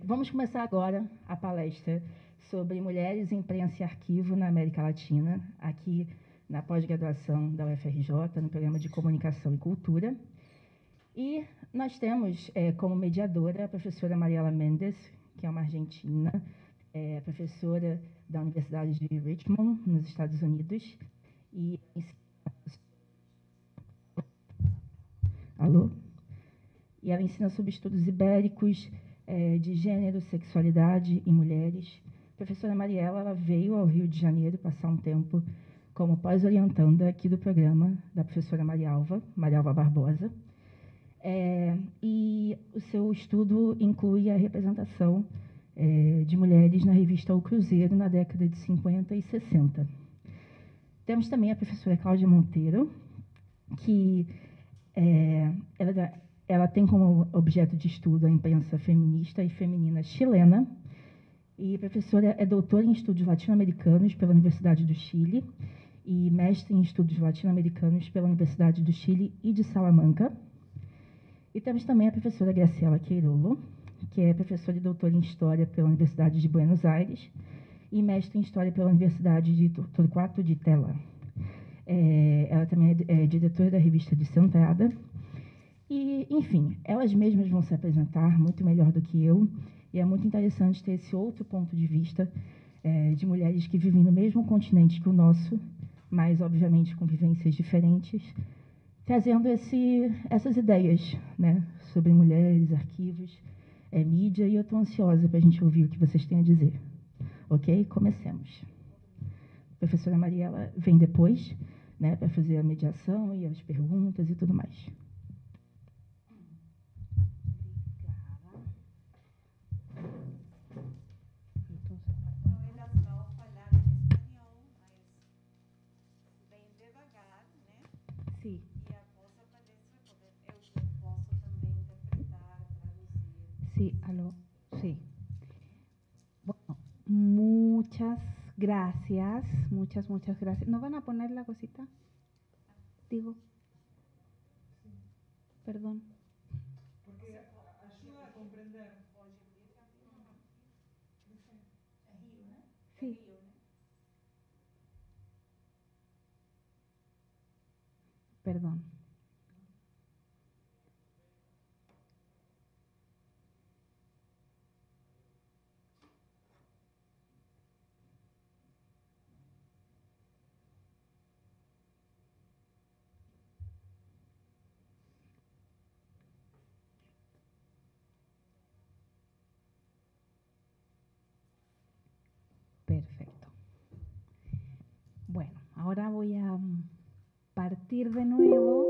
Vamos começar agora a palestra sobre mulheres, imprensa e arquivo na América Latina, aqui na pós-graduação da UFRJ, no programa de Comunicação e Cultura. E nós temos como mediadora a professora Mariela Mendes, que é uma argentina, professora da Universidade de Richmond, nos Estados Unidos. E Alô? E ela ensina sobre estudos ibéricos, de gênero, sexualidade e mulheres. A professora Mariela, ela veio ao Rio de Janeiro passar um tempo como pós-orientanda aqui do programa da professora Marialva Barbosa. E o seu estudo inclui a representação de mulheres na revista O Cruzeiro na década de 50 e 60. Temos também a professora Cláudia Monteiro, que ela tem como objeto de estudo a imprensa feminista e feminina chilena, e a professora é doutora em estudos latino-americanos pela Universidade do Chile e mestre em estudos latino-americanos pela Universidade do Chile e de Salamanca. E temos também a professora Graciela Queirolo, que é professora e doutora em História pela Universidade de Buenos Aires e mestre em História pela Universidade de Torquato de Tela. Ela também é diretora da revista de Centrada. E, enfim, elas mesmas vão se apresentar muito melhor do que eu, e é muito interessante ter esse outro ponto de vista de mulheres que vivem no mesmo continente que o nosso, mas, obviamente, com vivências diferentes, trazendo essas ideias, né, sobre mulheres, arquivos, mídia, e eu estou ansiosa para a gente ouvir o que vocês têm a dizer. Ok? Comecemos. A professora Mariela vem depois, né, para fazer a mediação e as perguntas e tudo mais. Sí. Y a cosa parece poder, eu posso também interpretar, traducir. Sí, aló, sí. Bueno, muchas gracias, muchas gracias. ¿No van a poner la cosita? Digo. Sí. Perdón. Porque ayuda a comprender. Sí. Perdón. Perfecto. Bueno, ahora voy a partir de nuevo.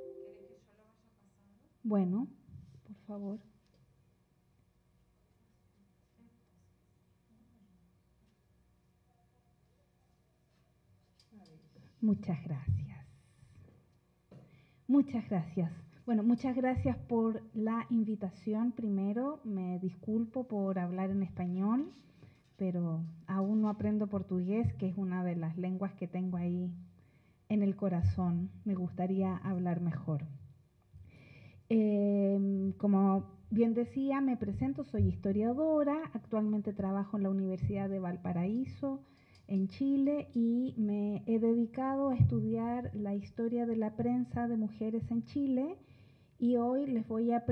¿Quieres que yo lo vaya pasando? Bueno, por favor. Muchas gracias. Muchas gracias. Bueno, muchas gracias por la invitación. Primero, me disculpo por hablar en español, pero aún no aprendo portugués, que es una de las lenguas que tengo ahí en el corazón. Me gustaría hablar mejor. Como bien decía, me presento, soy historiadora, actualmente trabajo en la Universidad de Valparaíso, en Chile, y me he dedicado a estudiar la historia de la prensa de mujeres en Chile, y hoy les voy a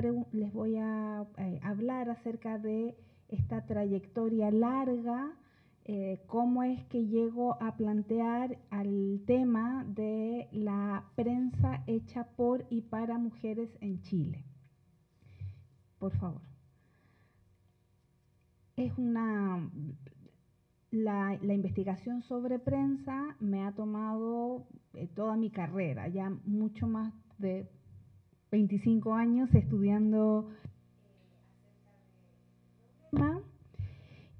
hablar acerca de esta trayectoria larga, cómo es que llego a plantear al tema de la prensa hecha por y para mujeres en Chile. Por favor. La investigación sobre prensa me ha tomado toda mi carrera, ya mucho más de 25 años estudiando acerca del tema.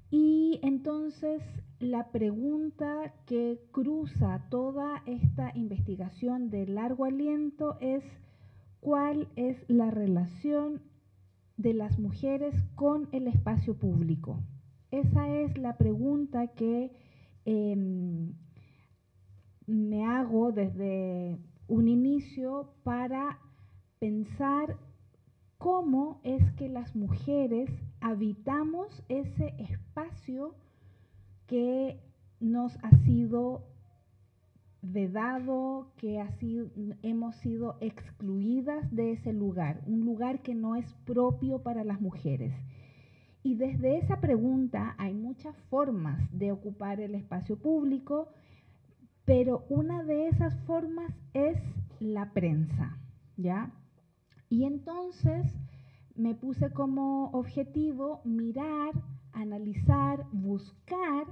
Y entonces la pregunta que cruza toda esta investigación de largo aliento es: ¿cuál es la relación de las mujeres con el espacio público? Esa es la pregunta que me hago desde un inicio para pensar cómo es que las mujeres habitamos ese espacio que nos ha sido vedado, que hemos sido excluidas de ese lugar, un lugar que no es propio para las mujeres. Y desde esa pregunta hay muchas formas de ocupar el espacio público, pero una de esas formas es la prensa, ¿ya? Y entonces me puse como objetivo mirar, analizar, buscar,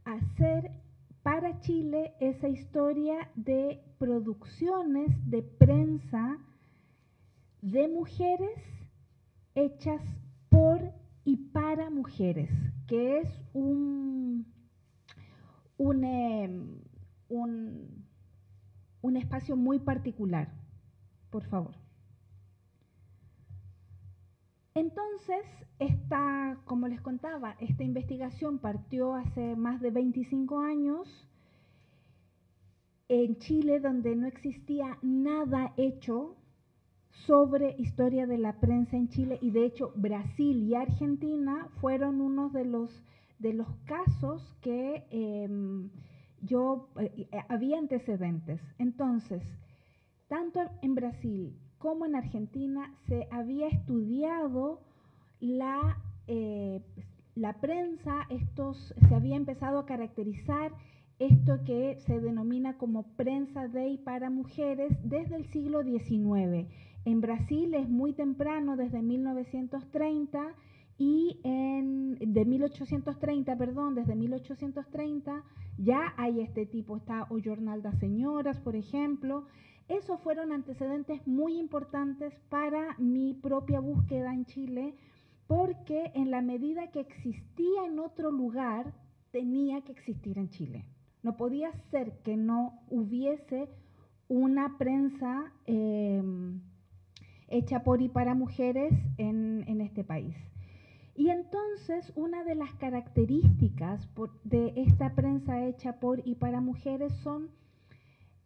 hacer para Chile esa historia de producciones de prensa de mujeres hechas por y para mujeres, que es un espacio muy particular. Por favor. Entonces, como les contaba, esta investigación partió hace más de 25 años en Chile, donde no existía nada hecho sobre historia de la prensa en Chile, y de hecho Brasil y Argentina fueron unos de los casos que había antecedentes. Entonces, tanto en Brasil como en Argentina se había estudiado la prensa, se había empezado a caracterizar esto que se denomina como prensa de y para mujeres desde el siglo XIX. En Brasil es muy temprano, desde 1930, y desde 1830 ya hay este tipo, está O Jornal das Señoras, por ejemplo. Esos fueron antecedentes muy importantes para mi propia búsqueda en Chile, porque en la medida que existía en otro lugar, tenía que existir en Chile. No podía ser que no hubiese una prensa hecha por y para mujeres en este país. Y entonces una de las características de esta prensa hecha por y para mujeres son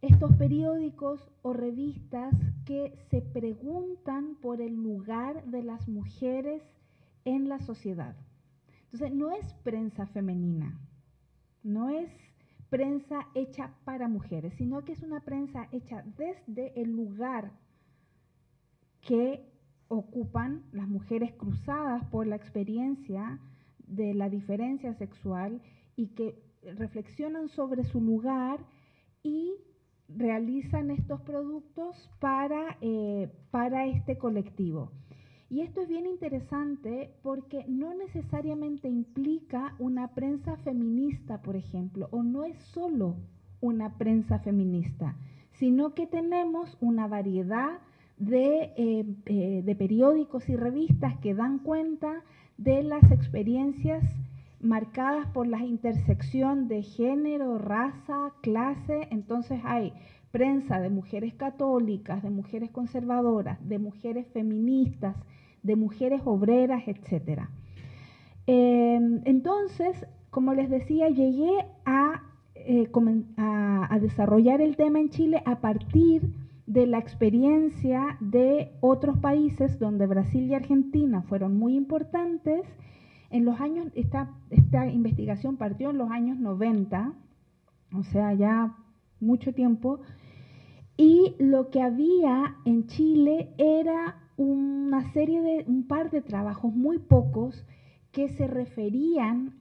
estos periódicos o revistas que se preguntan por el lugar de las mujeres en la sociedad. Entonces, no es prensa femenina, no es prensa hecha para mujeres, sino que es una prensa hecha desde el lugar que ocupan las mujeres cruzadas por la experiencia de la diferencia sexual y que reflexionan sobre su lugar y realizan estos productos para este colectivo. Y esto es bien interesante porque no necesariamente implica una prensa feminista, por ejemplo, o no es solo una prensa feminista, sino que tenemos una variedad de periódicos y revistas que dan cuenta de las experiencias marcadas por la intersección de género, raza, clase. Entonces hay prensa de mujeres católicas, de mujeres conservadoras, de mujeres feministas, de mujeres obreras, etc. Entonces, como les decía, llegué a desarrollar el tema en Chile a partir de la experiencia de otros países donde Brasil y Argentina fueron muy importantes. En los años, esta investigación partió en los años 90, o sea, ya mucho tiempo, y lo que había en Chile era un par de trabajos, muy pocos, que se referían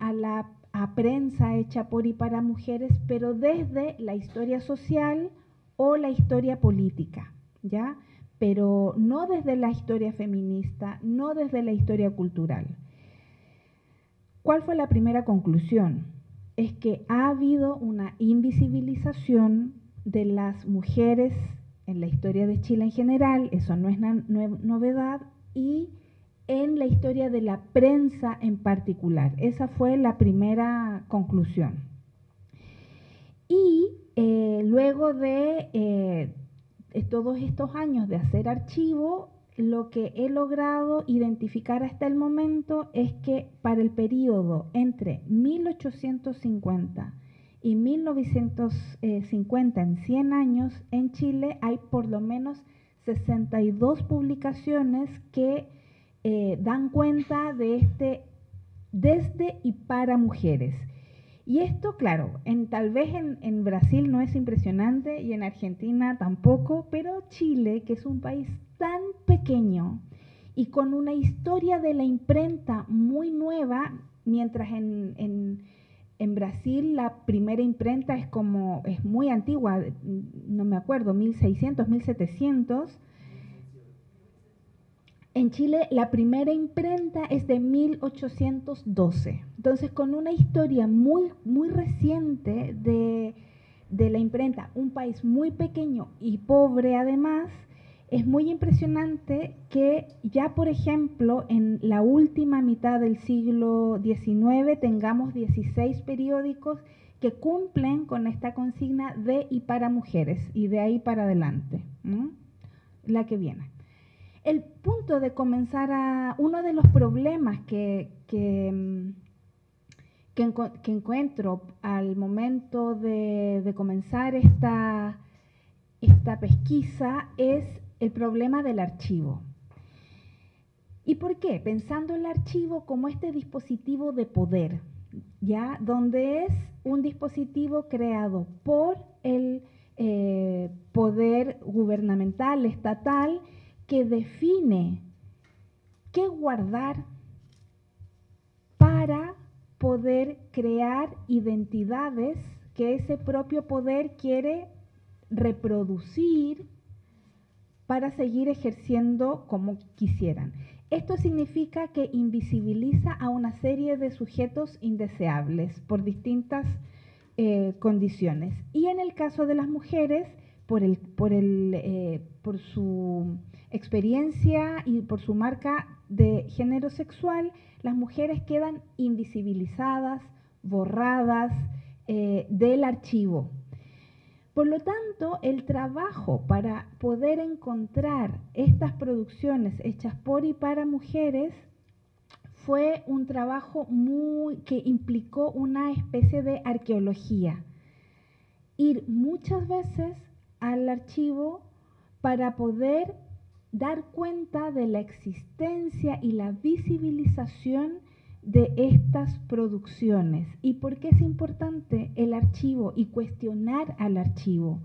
a prensa hecha por y para mujeres, pero desde la historia social o la historia política, ¿ya? Pero no desde la historia feminista, no desde la historia cultural. ¿Cuál fue la primera conclusión? Es que ha habido una invisibilización de las mujeres en la historia de Chile en general, eso no es novedad, y en la historia de la prensa en particular. Esa fue la primera conclusión. Y luego de todos estos años de hacer archivo, lo que he logrado identificar hasta el momento es que para el periodo entre 1850 y 1950, en 100 años, en Chile hay por lo menos 62 publicaciones que dan cuenta de este desde y para mujeres. Y esto, claro, tal vez en Brasil no es impresionante y en Argentina tampoco, pero Chile, que es un país tan pequeño y con una historia de la imprenta muy nueva, mientras en Brasil la primera imprenta es muy antigua, no me acuerdo, 1600, 1700. En Chile la primera imprenta es de 1812. Entonces, con una historia muy, muy reciente de la imprenta, un país muy pequeño y pobre además, es muy impresionante que ya, por ejemplo, en la última mitad del siglo XIX tengamos 16 periódicos que cumplen con esta consigna de y para mujeres, y de ahí para adelante, ¿no? La que viene. El punto de comenzar uno de los problemas que encuentro al momento de comenzar esta pesquisa es el problema del archivo. ¿Y por qué? Pensando el archivo como este dispositivo de poder, ¿ya? Donde es un dispositivo creado por el poder gubernamental, estatal, que define qué guardar para poder crear identidades que ese propio poder quiere reproducir para seguir ejerciendo como quisieran. Esto significa que invisibiliza a una serie de sujetos indeseables por distintas condiciones. Y en el caso de las mujeres, por su experiencia y por su marca de género sexual, las mujeres quedan invisibilizadas, borradas del archivo. Por lo tanto, el trabajo para poder encontrar estas producciones hechas por y para mujeres fue un trabajo que implicó una especie de arqueología. Ir muchas veces al archivo para poder dar cuenta de la existencia y la visibilización de estas producciones. ¿Y por qué es importante el archivo y cuestionar al archivo?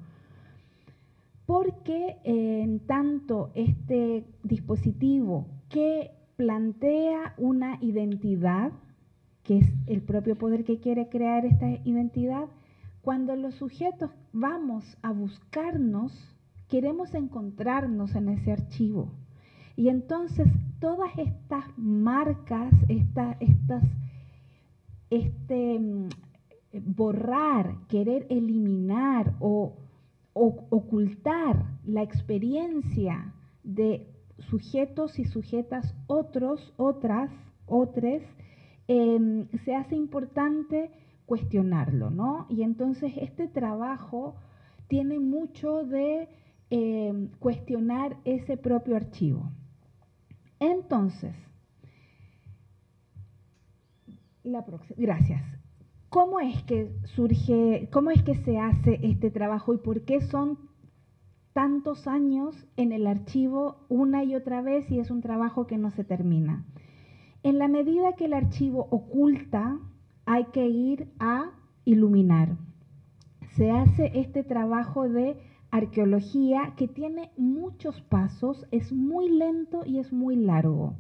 Porque en tanto este dispositivo que plantea una identidad, que es el propio poder que quiere crear esta identidad, cuando los sujetos vamos a buscarnos, queremos encontrarnos en ese archivo. Y entonces todas estas marcas, borrar, querer eliminar o ocultar la experiencia de sujetos y sujetas otros, otras, se hace importante cuestionarlo, ¿no? Y entonces este trabajo tiene mucho de cuestionar ese propio archivo. Entonces, gracias. ¿Cómo es que surge, cómo es que se hace este trabajo y por qué son tantos años en el archivo una y otra vez y es un trabajo que no se termina? En la medida que el archivo oculta, hay que ir a iluminar. Se hace este trabajo de arqueología que tiene muchos pasos, es muy lento y es muy largo.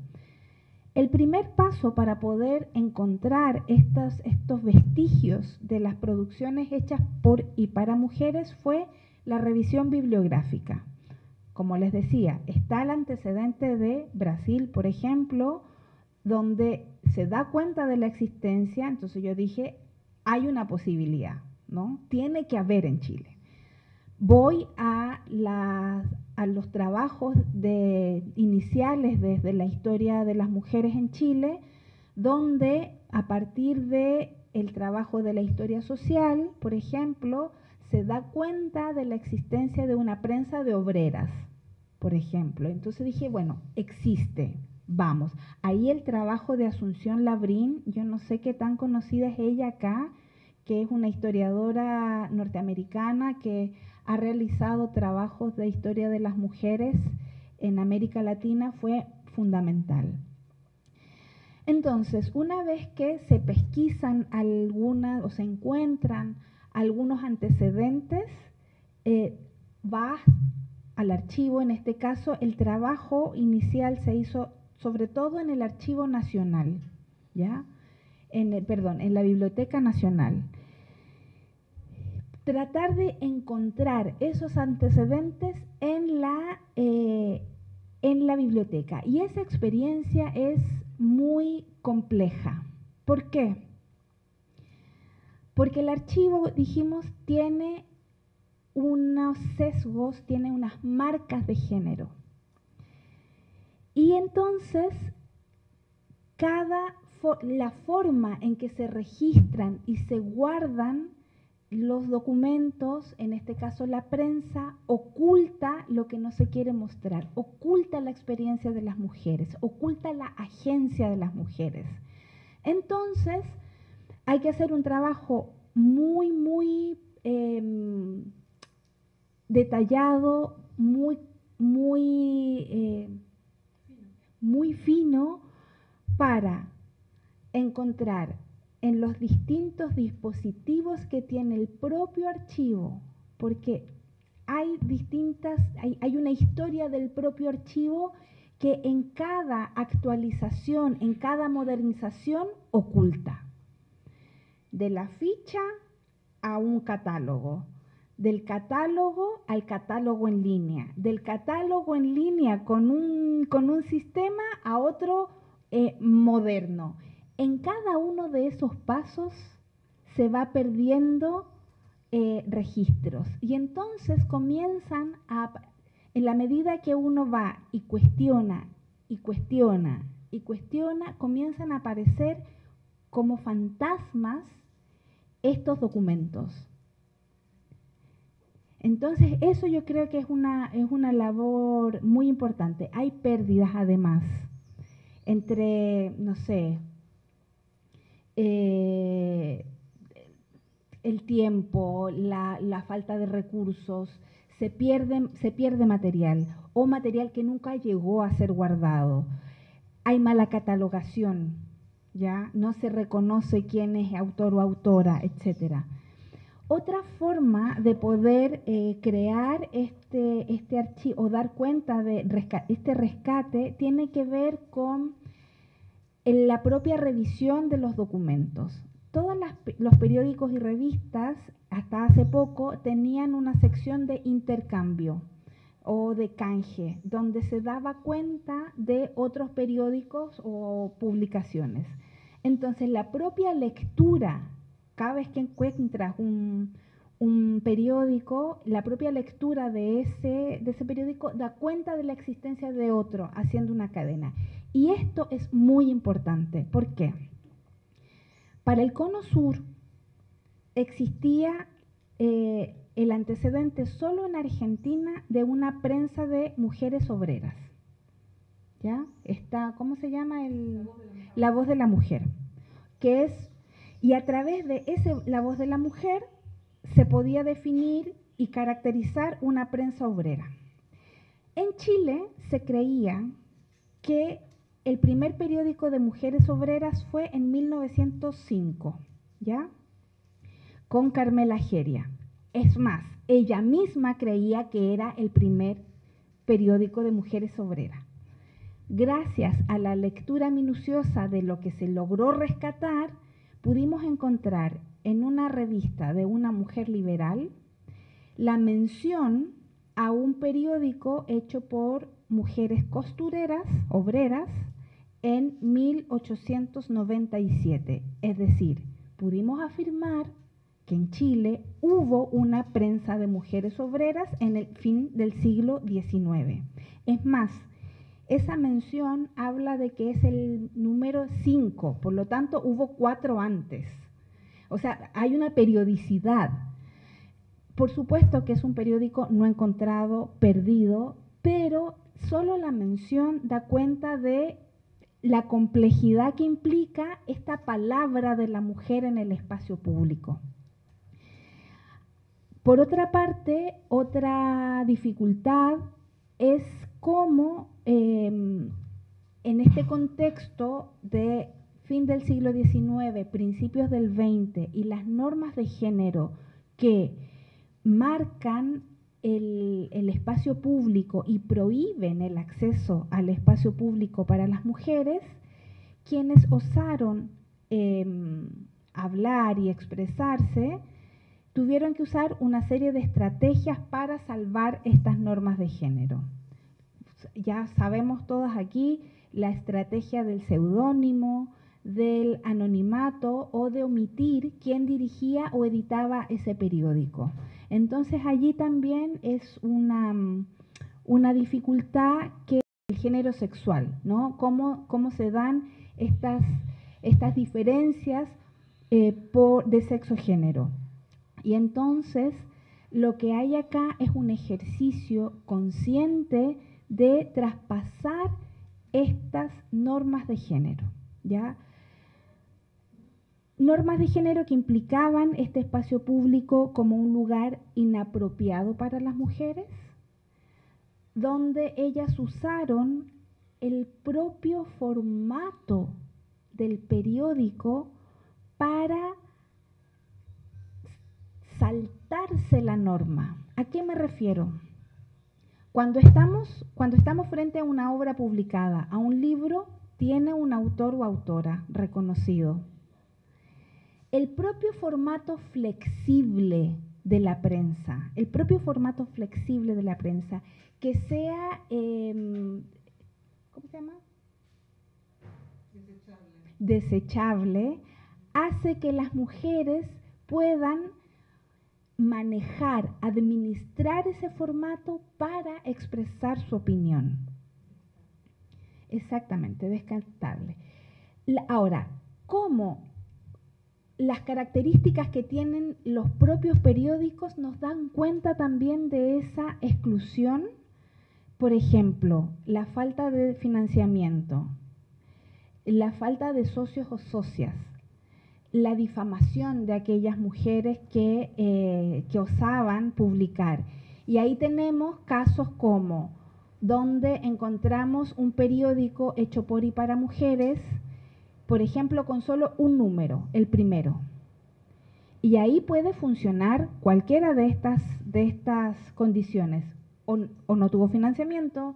El primer paso para poder encontrar estos vestigios de las producciones hechas por y para mujeres fue la revisión bibliográfica. Como les decía, está el antecedente de Brasil, por ejemplo, donde se da cuenta de la existencia, entonces yo dije, hay una posibilidad, ¿no? Tiene que haber en Chile. Voy a los trabajos iniciales desde la historia de las mujeres en Chile, donde a partir del trabajo de la historia social, por ejemplo, se da cuenta de la existencia de una prensa de obreras, por ejemplo. Entonces dije, bueno, existe, vamos. Ahí el trabajo de Asunción Labrín, yo no sé qué tan conocida es ella acá, que es una historiadora norteamericana que ha realizado trabajos de historia de las mujeres en América Latina fue fundamental. Entonces, una vez que se pesquisan algunas o se encuentran algunos antecedentes, va al archivo. En este caso, el trabajo inicial se hizo sobre todo en el Archivo Nacional, ¿ya? En la Biblioteca Nacional. Tratar de encontrar esos antecedentes en la biblioteca. Y esa experiencia es muy compleja. ¿Por qué? Porque el archivo, dijimos, tiene unos sesgos, tiene unas marcas de género. Y entonces, la forma en que se registran y se guardan los documentos, en este caso la prensa, oculta lo que no se quiere mostrar, oculta la experiencia de las mujeres, oculta la agencia de las mujeres. Entonces, hay que hacer un trabajo muy detallado, muy fino para encontrar en los distintos dispositivos que tiene el propio archivo, porque hay una historia del propio archivo que en cada actualización, en cada modernización, oculta. De la ficha a un catálogo, del catálogo al catálogo en línea, del catálogo en línea con un sistema a otro moderno. En cada uno de esos pasos se va perdiendo registros, y entonces comienzan en la medida que uno va y cuestiona, comienzan a aparecer como fantasmas estos documentos. Entonces, eso yo creo que es una labor muy importante. Hay pérdidas además, entre, no sé, el tiempo, la falta de recursos, se pierde material, o material que nunca llegó a ser guardado. Hay mala catalogación, ¿ya? No se reconoce quién es autor o autora, etcétera. Otra forma de poder crear este archivo o dar cuenta de este rescate tiene que ver con la propia revisión de los documentos. Todos los periódicos y revistas, hasta hace poco, tenían una sección de intercambio o de canje, donde se daba cuenta de otros periódicos o publicaciones. Entonces, la propia lectura, cada vez que encuentras un periódico, la propia lectura de ese periódico da cuenta de la existencia de otro, haciendo una cadena. Y esto es muy importante. ¿Por qué? Para el Cono Sur existía el antecedente solo en Argentina de una prensa de mujeres obreras. ¿Ya? Está, ¿cómo se llama? La Voz de la Mujer. Que es, y a través de La Voz de la Mujer se podía definir y caracterizar una prensa obrera. En Chile se creía que el primer periódico de mujeres obreras fue en 1905, ¿ya? Con Carmela Geria. Es más, ella misma creía que era el primer periódico de mujeres obreras. Gracias a la lectura minuciosa de lo que se logró rescatar, pudimos encontrar en una revista de una mujer liberal la mención a un periódico hecho por mujeres costureras, obreras, en 1897. Es decir, pudimos afirmar que en Chile hubo una prensa de mujeres obreras en el fin del siglo XIX. Es más, esa mención habla de que es el número 5, por lo tanto hubo 4 antes. O sea, hay una periodicidad. Por supuesto que es un periódico no encontrado, perdido, pero solo la mención da cuenta de la complejidad que implica esta palabra de la mujer en el espacio público. Por otra parte, otra dificultad es cómo en este contexto de fin del siglo XIX, principios del XX y las normas de género que marcan el espacio público y prohíben el acceso al espacio público para las mujeres, quienes osaron hablar y expresarse, tuvieron que usar una serie de estrategias para salvar estas normas de género. Ya sabemos todas aquí la estrategia del seudónimo, del anonimato o de omitir quién dirigía o editaba ese periódico. Entonces allí también es una dificultad que el género sexual, ¿no? Cómo se dan estas diferencias de sexo-género. Y entonces lo que hay acá es un ejercicio consciente de traspasar estas normas de género, ¿ya? Normas de género que implicaban este espacio público como un lugar inapropiado para las mujeres, donde ellas usaron el propio formato del periódico para saltarse la norma. ¿A qué me refiero? Cuando estamos frente a una obra publicada, a un libro, tiene un autor o autora reconocido. El propio formato flexible de la prensa, que sea, ¿cómo se llama? Desechable, hace que las mujeres puedan manejar, administrar ese formato para expresar su opinión. Exactamente, descartable. Ahora, ¿cómo las características que tienen los propios periódicos nos dan cuenta también de esa exclusión? Por ejemplo, la falta de financiamiento, la falta de socios o socias, la difamación de aquellas mujeres que osaban publicar. Y ahí tenemos casos como donde encontramos un periódico hecho por y para mujeres, por ejemplo, con solo un número, el primero. Y ahí puede funcionar cualquiera de estas condiciones. O no tuvo financiamiento,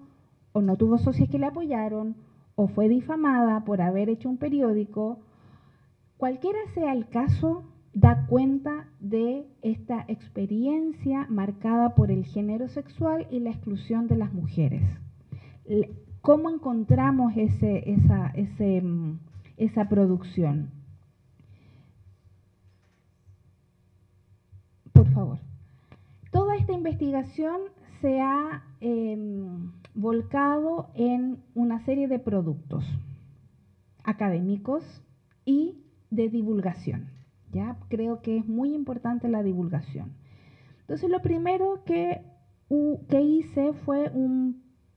o no tuvo socios que le apoyaron, o fue difamada por haber hecho un periódico. Cualquiera sea el caso, da cuenta de esta experiencia marcada por el género sexual y la exclusión de las mujeres. ¿Cómo encontramos esa producción? Por favor. Toda esta investigación se ha volcado en una serie de productos académicos y de divulgación. ¿Ya? Creo que es muy importante la divulgación. Entonces, lo primero que hice fue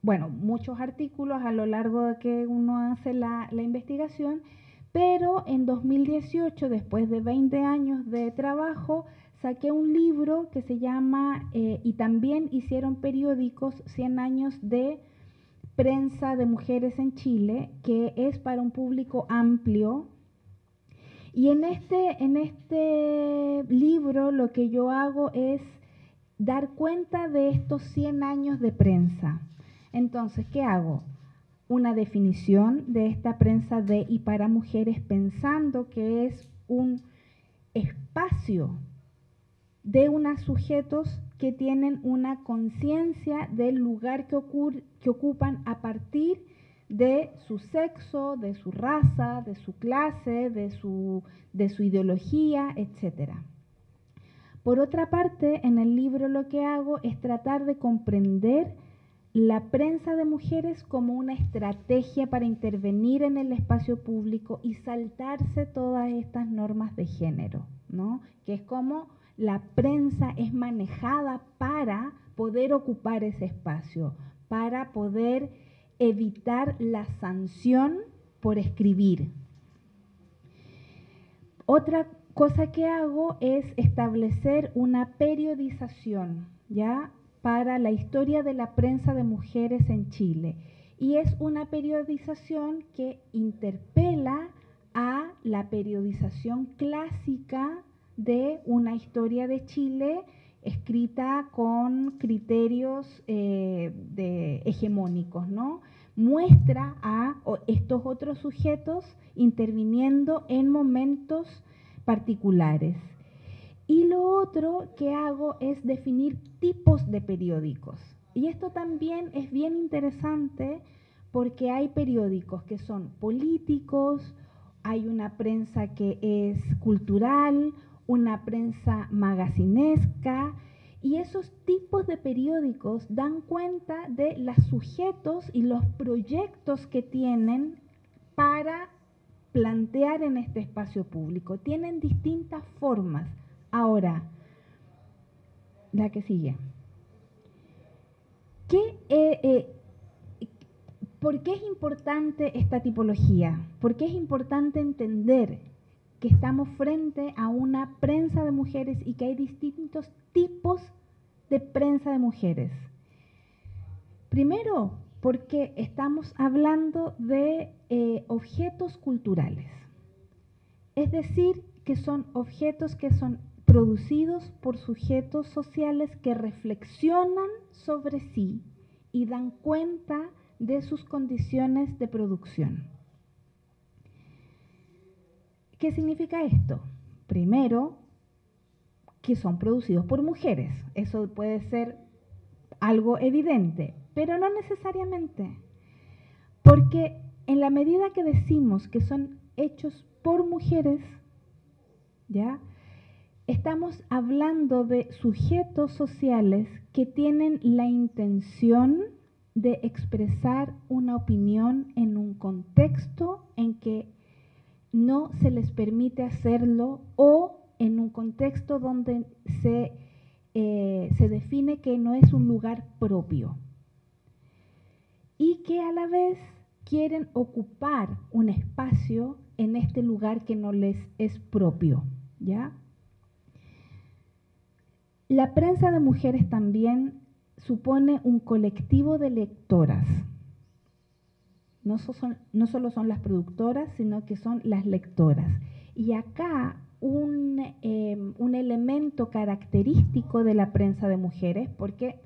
muchos artículos a lo largo de que uno hace la investigación, pero en 2018, después de 20 años de trabajo, saqué un libro que se llama, y también hicieron periódicos, 100 años de prensa de mujeres en Chile, que es para un público amplio. Y en este libro lo que yo hago es dar cuenta de estos 100 años de prensa. Entonces, ¿qué hago? Una definición de esta prensa de y para mujeres, pensando que es un espacio de unos sujetos que tienen una conciencia del lugar que ocupan a partir de su sexo, de su raza, de su clase, de su ideología, etc. Por otra parte, en el libro lo que hago es tratar de comprender la prensa de mujeres como una estrategia para intervenir en el espacio público y saltarse todas estas normas de género, ¿no? Que es como la prensa es manejada para poder ocupar ese espacio, para poder evitar la sanción por escribir. Otra cosa que hago es establecer una periodización, ¿ya?, para la historia de la prensa de mujeres en Chile. Y es una periodización que interpela a la periodización clásica de una historia de Chile escrita con criterios hegemónicos, ¿no? Muestra a estos otros sujetos interviniendo en momentos particulares. Y lo otro que hago es definir tipos de periódicos. Y esto también es bien interesante porque hay periódicos que son políticos, hay una prensa que es cultural, una prensa magacinesca, y esos tipos de periódicos dan cuenta de los sujetos y los proyectos que tienen para plantear en este espacio público. Tienen distintas formas. Ahora, la que sigue. ¿Por qué es importante esta tipología? ¿Por qué es importante entender que estamos frente a una prensa de mujeres y que hay distintos tipos de prensa de mujeres? Primero, porque estamos hablando de objetos culturales. Es decir, que son objetos que son producidos por sujetos sociales que reflexionan sobre sí y dan cuenta de sus condiciones de producción. ¿Qué significa esto? Primero, que son producidos por mujeres. Eso puede ser algo evidente, pero no necesariamente. Porque en la medida que decimos que son hechos por mujeres, ¿ya?, estamos hablando de sujetos sociales que tienen la intención de expresar una opinión en un contexto en que no se les permite hacerlo o en un contexto donde se define que no es un lugar propio y que a la vez quieren ocupar un espacio en este lugar que no les es propio, ¿ya? La prensa de mujeres también supone un colectivo de lectoras. No solo son las productoras, sino que son las lectoras. Y acá un elemento característico de la prensa de mujeres, porque,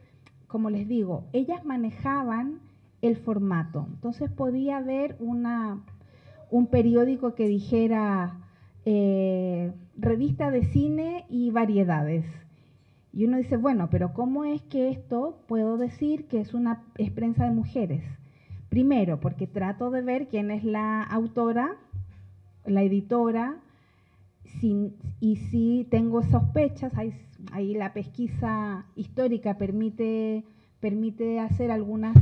como les digo, ellas manejaban el formato. Entonces podía haber un periódico que dijera revista de cine y variedades. Y uno dice, bueno, pero ¿cómo es que esto puedo decir que es prensa de mujeres? Primero, porque trato de ver quién es la autora, la editora, y si tengo sospechas, ahí la pesquisa histórica permite hacer algunas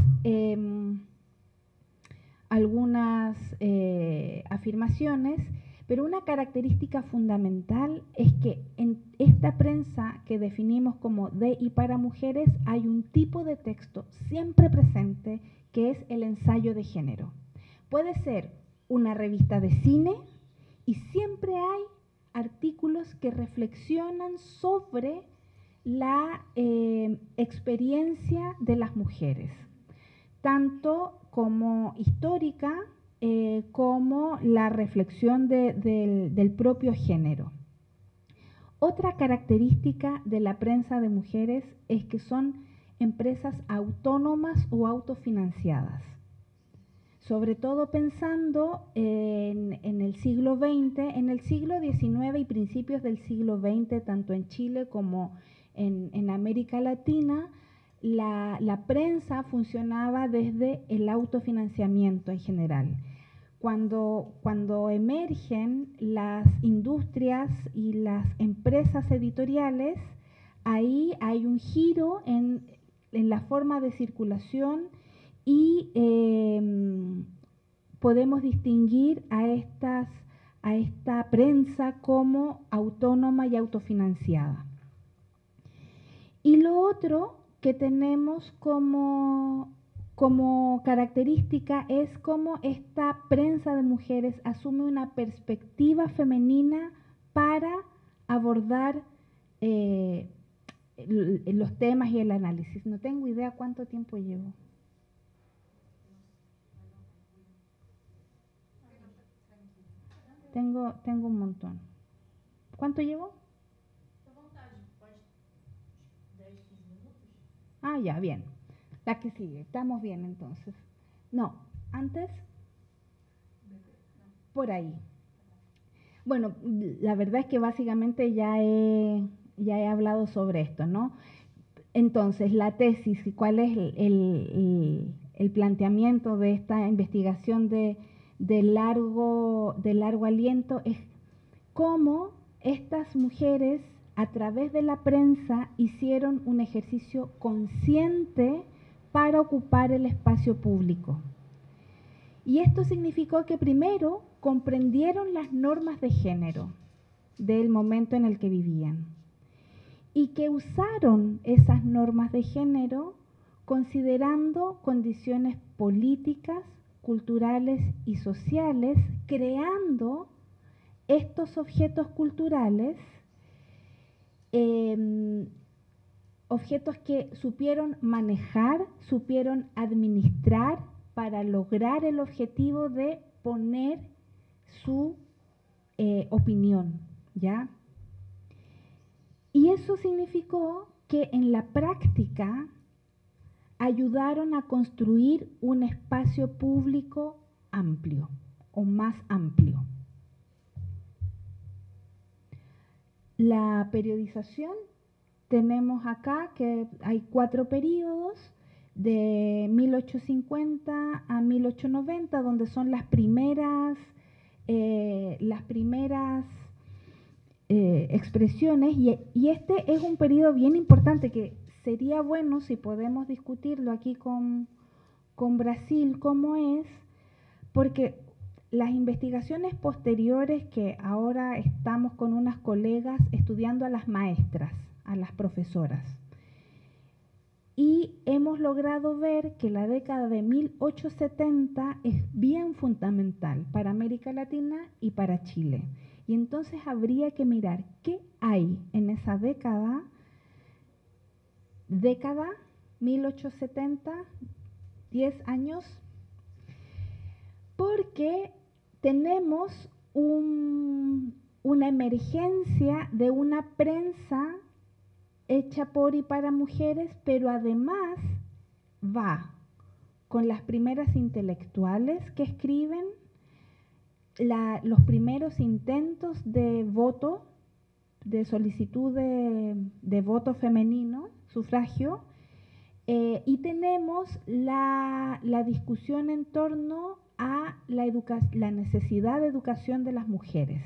afirmaciones, pero una característica fundamental es que en esta prensa que definimos como de y para mujeres hay un tipo de texto siempre presente que es el ensayo de género. Puede ser una revista de cine y siempre hay artículos que reflexionan sobre la experiencia de las mujeres, tanto como histórica como la reflexión del propio género. Otra característica de la prensa de mujeres es que son empresas autónomas o autofinanciadas, sobre todo pensando en el siglo XX, en el siglo XIX y principios del siglo XX, tanto en Chile como en América Latina. La prensa funcionaba desde el autofinanciamiento en general. Cuando emergen las industrias y las empresas editoriales, ahí hay un giro en la forma de circulación y podemos distinguir a esta prensa como autónoma y autofinanciada. Y lo otro que tenemos como característica es cómo esta prensa de mujeres asume una perspectiva femenina para abordar los temas y el análisis. No tengo idea cuánto tiempo llevo. Tengo un montón. ¿Cuánto llevo? Ah, ya, bien. La que sigue. Estamos bien entonces. No, antes, por ahí. Bueno, la verdad es que básicamente ya he hablado sobre esto, ¿no? Entonces, la tesis, ¿cuál es el planteamiento de esta investigación de largo aliento? Es cómo estas mujeres, a través de la prensa, hicieron un ejercicio consciente para ocupar el espacio público. Y esto significó que primero comprendieron las normas de género del momento en el que vivían y que usaron esas normas de género considerando condiciones políticas, culturales y sociales, creando estos objetos culturales, objetos que supieron manejar, supieron administrar para lograr el objetivo de poner su opinión, ¿ya? Y eso significó que en la práctica ayudaron a construir un espacio público amplio o más amplio. La periodización, tenemos acá que hay 4 periodos de 1850 a 1890, donde son las primeras expresiones, y este es un periodo bien importante que sería bueno si podemos discutirlo aquí con Brasil, cómo es, porque las investigaciones posteriores que ahora estamos con unas colegas estudiando a las maestras, a las profesoras, y hemos logrado ver que la década de 1870 es bien fundamental para América Latina y para Chile. Y entonces habría que mirar qué hay en esa década 1870, 10 años, porque tenemos una emergencia de una prensa hecha por y para mujeres, pero además va con las primeras intelectuales que escriben, los primeros intentos de voto, de solicitud de voto femenino, sufragio, y tenemos la discusión en torno a la necesidad de educación de las mujeres.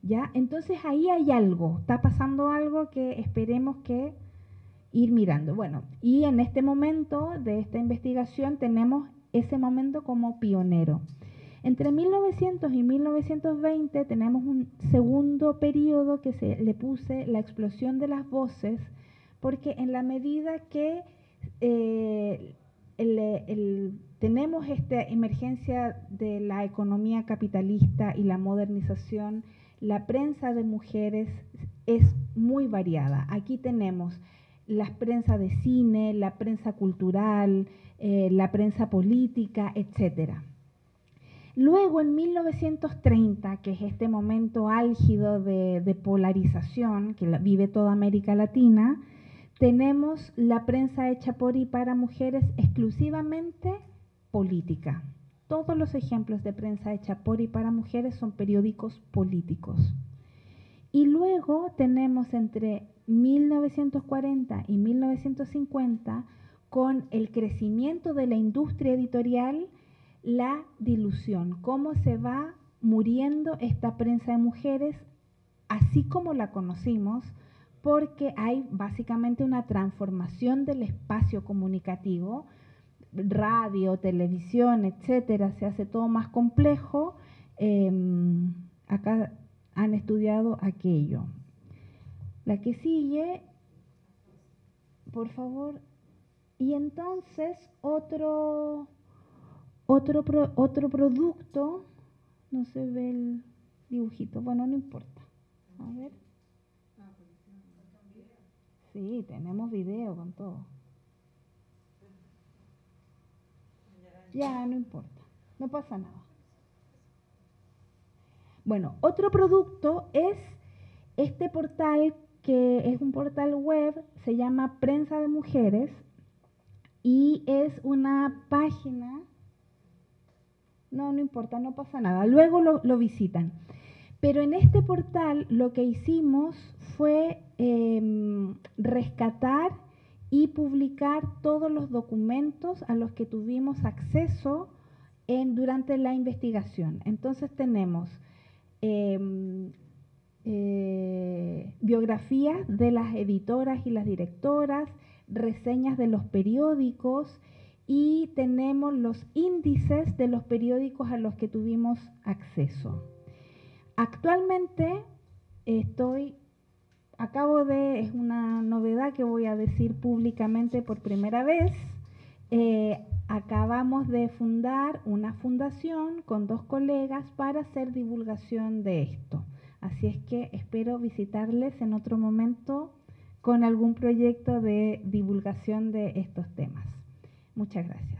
¿Ya? Entonces ahí hay algo, está pasando algo que esperemos que ir mirando. Bueno, y en este momento de esta investigación tenemos ese momento como pionero. Entre 1900 y 1920 tenemos un segundo periodo que le puse la explosión de las voces, porque en la medida que tenemos esta emergencia de la economía capitalista y la modernización, la prensa de mujeres es muy variada. Aquí tenemos la prensa de cine, la prensa cultural, la prensa política, etcétera. Luego, en 1930, que es este momento álgido de polarización que vive toda América Latina, tenemos la prensa hecha por y para mujeres exclusivamente política. Todos los ejemplos de prensa hecha por y para mujeres son periódicos políticos. Y luego tenemos entre 1940 y 1950, con el crecimiento de la industria editorial, la dilución, cómo se va muriendo esta prensa de mujeres así como la conocimos, porque hay básicamente una transformación del espacio comunicativo, radio, televisión, etcétera, se hace todo más complejo. Acá han estudiado aquello. La que sigue, por favor. Y entonces otro producto, no se ve el dibujito, bueno, no importa. A ver. Sí, tenemos video con todo. Ya, no importa, no pasa nada. Bueno, otro producto es este portal, que es un portal web, se llama Prensa de Mujeres, y es una página. No importa, no pasa nada, luego lo visitan. Pero en este portal lo que hicimos fue rescatar y publicar todos los documentos a los que tuvimos acceso durante la investigación. Entonces tenemos biografías de las editoras y las directoras, reseñas de los periódicos, y tenemos los índices de los periódicos a los que tuvimos acceso. Actualmente es una novedad que voy a decir públicamente por primera vez. Acabamos de fundar una fundación con 2 colegas para hacer divulgación de esto. Así es que espero visitarles en otro momento con algún proyecto de divulgación de estos temas. Muchas gracias.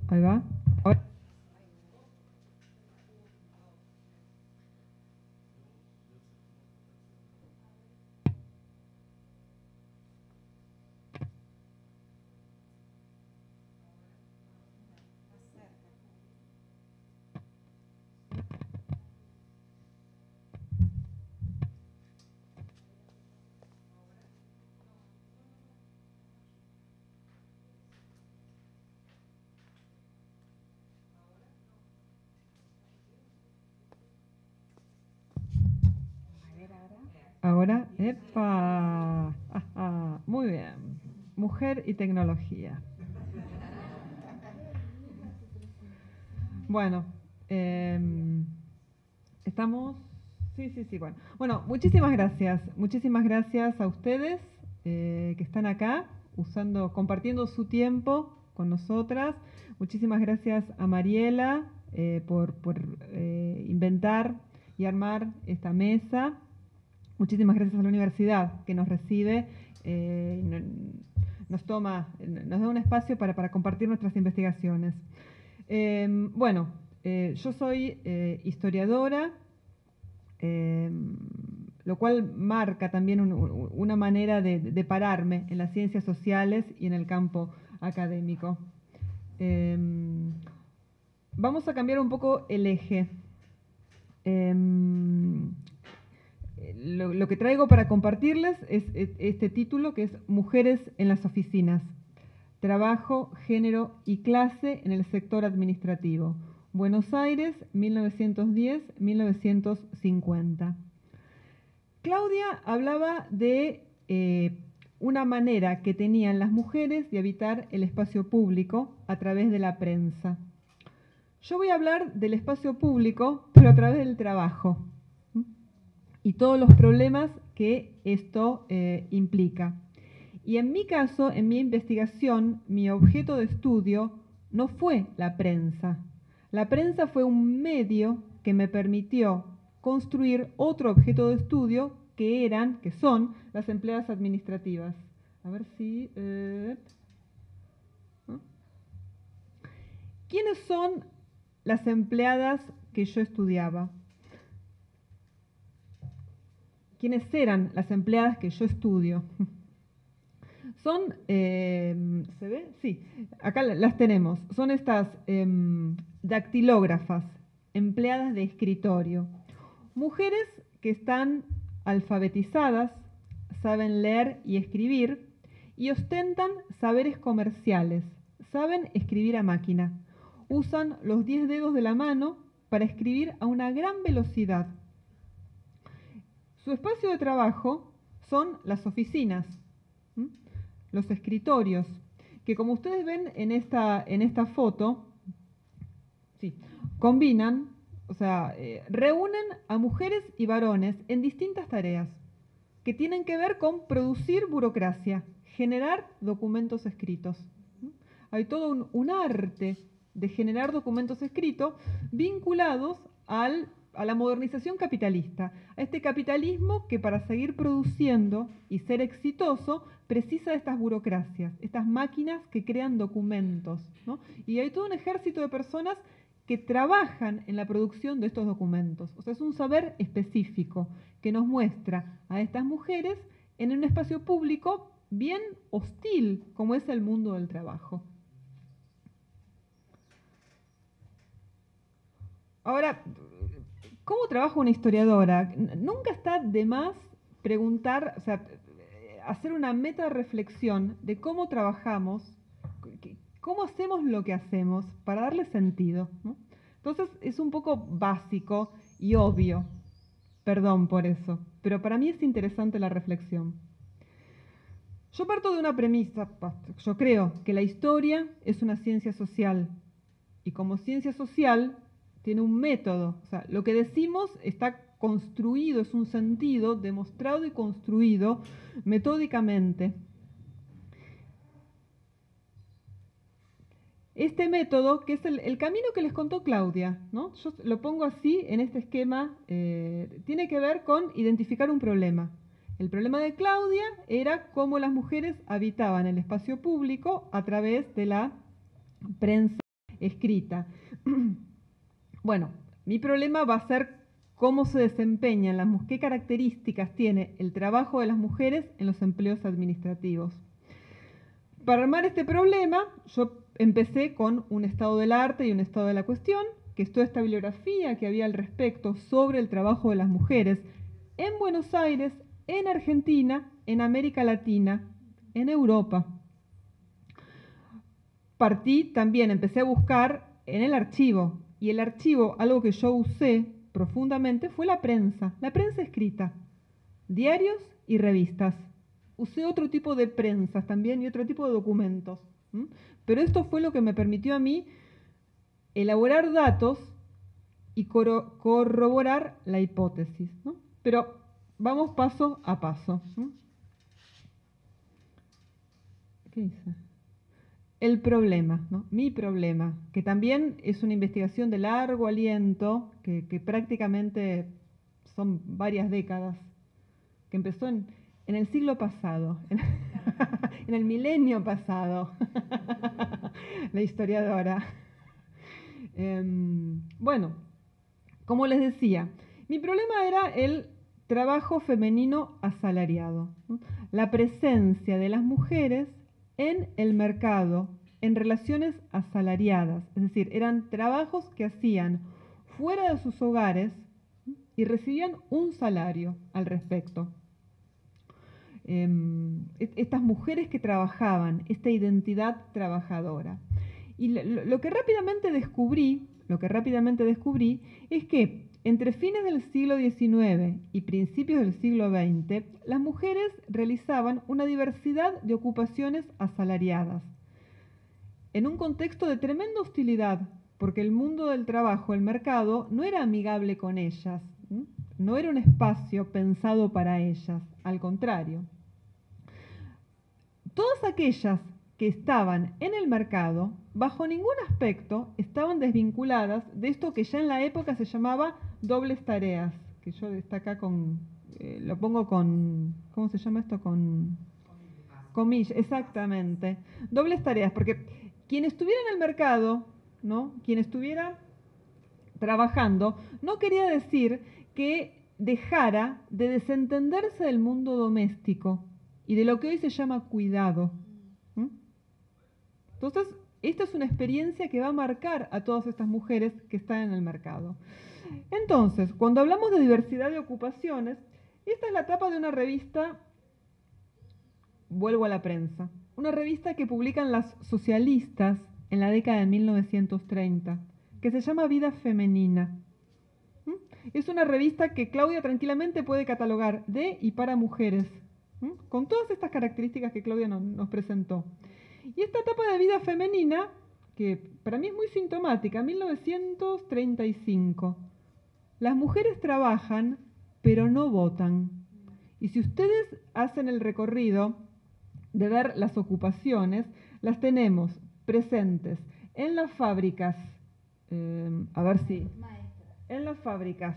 Ahí va. Ahora, ¡epa! Ajá, muy bien. Mujer y tecnología. Bueno, estamos. Sí, bueno. Bueno, muchísimas gracias. Muchísimas gracias a ustedes que están acá, compartiendo su tiempo con nosotras. Muchísimas gracias a Mariela por inventar y armar esta mesa. Muchísimas gracias a la universidad que nos recibe, nos da un espacio para compartir nuestras investigaciones. Yo soy historiadora, lo cual marca también una manera de pararme en las ciencias sociales y en el campo académico. Vamos a cambiar un poco el eje. Lo que traigo para compartirles es este título, que es Mujeres en las oficinas, trabajo, género y clase en el sector administrativo. Buenos Aires, 1910-1950. Claudia hablaba de una manera que tenían las mujeres de habitar el espacio público a través de la prensa. Yo voy a hablar del espacio público, pero a través del trabajo y todos los problemas que esto implica. Y en mi caso, en mi investigación, mi objeto de estudio no fue la prensa. La prensa fue un medio que me permitió construir otro objeto de estudio que son las empleadas administrativas. A ver si... ¿Quiénes son las empleadas que yo estudiaba? ¿Quiénes eran las empleadas que yo estudio? Son, ¿se ve? Sí, acá las tenemos. Son estas dactilógrafas, empleadas de escritorio. Mujeres que están alfabetizadas, saben leer y escribir y ostentan saberes comerciales, saben escribir a máquina. Usan los 10 dedos de la mano para escribir a una gran velocidad. Su espacio de trabajo son las oficinas, los escritorios, que como ustedes ven en esta foto, sí, combinan, o sea, reúnen a mujeres y varones en distintas tareas que tienen que ver con producir burocracia, generar documentos escritos. Hay todo un arte de generar documentos escritos vinculados a la modernización capitalista, a este capitalismo que para seguir produciendo y ser exitoso precisa de estas burocracias, estas máquinas que crean documentos, ¿no? Y hay todo un ejército de personas que trabajan en la producción de estos documentos. O sea, es un saber específico que nos muestra a estas mujeres en un espacio público bien hostil como es el mundo del trabajo. Ahora, ¿cómo trabaja una historiadora? Nunca está de más preguntar, o sea, hacer una meta reflexión de cómo trabajamos, cómo hacemos lo que hacemos para darle sentido, ¿no? Entonces es un poco básico y obvio, perdón por eso, pero para mí es interesante la reflexión. Yo parto de una premisa, yo creo que la historia es una ciencia social y como ciencia social tiene un método, o sea, lo que decimos está construido, es un sentido demostrado y construido metódicamente. Este método, que es el camino que les contó Claudia, ¿no? Yo lo pongo así en este esquema, tiene que ver con identificar un problema. El problema de Claudia era cómo las mujeres habitaban el espacio público a través de la prensa escrita. Bueno, mi problema va a ser cómo se desempeñan, qué características tiene el trabajo de las mujeres en los empleos administrativos. Para armar este problema, yo empecé con un estado del arte y un estado de la cuestión, que es toda esta bibliografía que había al respecto sobre el trabajo de las mujeres en Buenos Aires, en Argentina, en América Latina, en Europa. Empecé a buscar en el archivo, y el archivo, algo que yo usé profundamente, fue la prensa escrita, diarios y revistas. Usé otro tipo de prensas también y otro tipo de documentos. Pero esto fue lo que me permitió a mí elaborar datos y corroborar la hipótesis, ¿no? Pero vamos paso a paso. ¿Qué dice? El problema, ¿no? Mi problema, que también es una investigación de largo aliento, que prácticamente son varias décadas, que empezó en el siglo pasado, en el milenio pasado, la historiadora. Bueno, como les decía, mi problema era el trabajo femenino asalariado, ¿no? La presencia de las mujeres en el mercado, en relaciones asalariadas, es decir, eran trabajos que hacían fuera de sus hogares y recibían un salario al respecto. Estas mujeres que trabajaban, esta identidad trabajadora. Y lo que rápidamente descubrí es que entre fines del siglo XIX y principios del siglo XX, las mujeres realizaban una diversidad de ocupaciones asalariadas, en un contexto de tremenda hostilidad, porque el mundo del trabajo, el mercado, no era amigable con ellas, no era un espacio pensado para ellas, al contrario. Todas aquellas que estaban en el mercado, bajo ningún aspecto estaban desvinculadas de esto que ya en la época se llamaba dobles tareas, que yo está acá lo pongo con, ¿cómo se llama esto? Con comillas, exactamente. Dobles tareas, porque quien estuviera en el mercado, ¿no? Quien estuviera trabajando, no quería decir que dejara de desentenderse del mundo doméstico, y de lo que hoy se llama cuidado. Entonces, esta es una experiencia que va a marcar a todas estas mujeres que están en el mercado. Entonces, cuando hablamos de diversidad de ocupaciones, esta es la tapa de una revista, vuelvo a la prensa, una revista que publican las socialistas en la década de 1930, que se llama Vida Femenina. Es una revista que Claudia tranquilamente puede catalogar de y para mujeres, con todas estas características que Claudia nos presentó. Y esta etapa de Vida Femenina, que para mí es muy sintomática, 1935. Las mujeres trabajan, pero no votan. Y si ustedes hacen el recorrido de ver las ocupaciones, las tenemos presentes en las fábricas, a ver si, en las fábricas,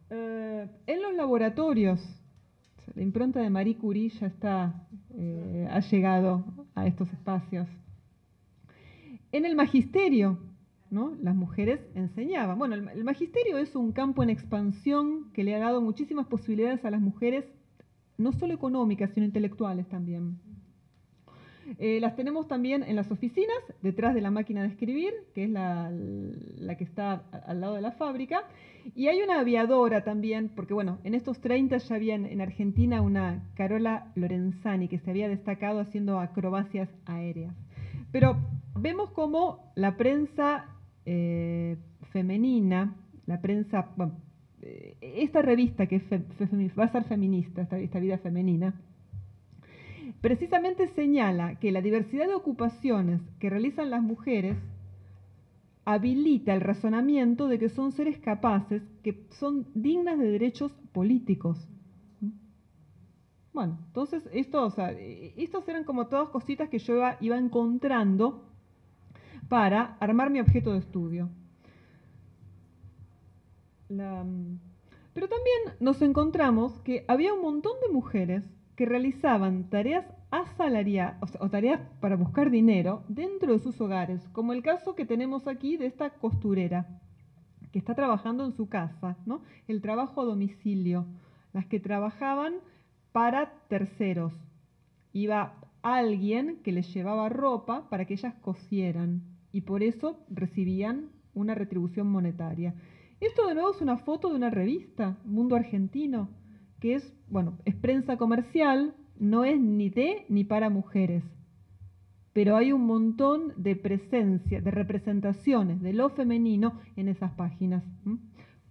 en los laboratorios. La impronta de Marie Curie ya ha llegado a estos espacios. En el magisterio, ¿no? Las mujeres enseñaban. Bueno, el magisterio es un campo en expansión que le ha dado muchísimas posibilidades a las mujeres, no solo económicas, sino intelectuales también. Las tenemos también en las oficinas, detrás de la máquina de escribir, que es la que está al lado de la fábrica. Y hay una aviadora también, porque bueno, en estos 30 ya había en Argentina una Carola Lorenzani que se había destacado haciendo acrobacias aéreas. Pero vemos cómo la prensa femenina, la prensa, bueno, esta revista que va a ser feminista, esta Vida Femenina, precisamente señala que la diversidad de ocupaciones que realizan las mujeres habilita el razonamiento de que son seres capaces, que son dignas de derechos políticos. Bueno, entonces estos eran como todas cositas que yo iba encontrando para armar mi objeto de estudio. Pero también nos encontramos que había un montón de mujeres que realizaban tareas asalariadas, o tareas para buscar dinero dentro de sus hogares, como el caso que tenemos aquí de esta costurera que está trabajando en su casa, ¿no? El trabajo a domicilio, las que trabajaban para terceros. Iba alguien que les llevaba ropa para que ellas cosieran y por eso recibían una retribución monetaria. Esto de nuevo es una foto de una revista, Mundo Argentino, que es prensa comercial, no es ni de ni para mujeres, pero hay un montón de presencia, de representaciones de lo femenino en esas páginas.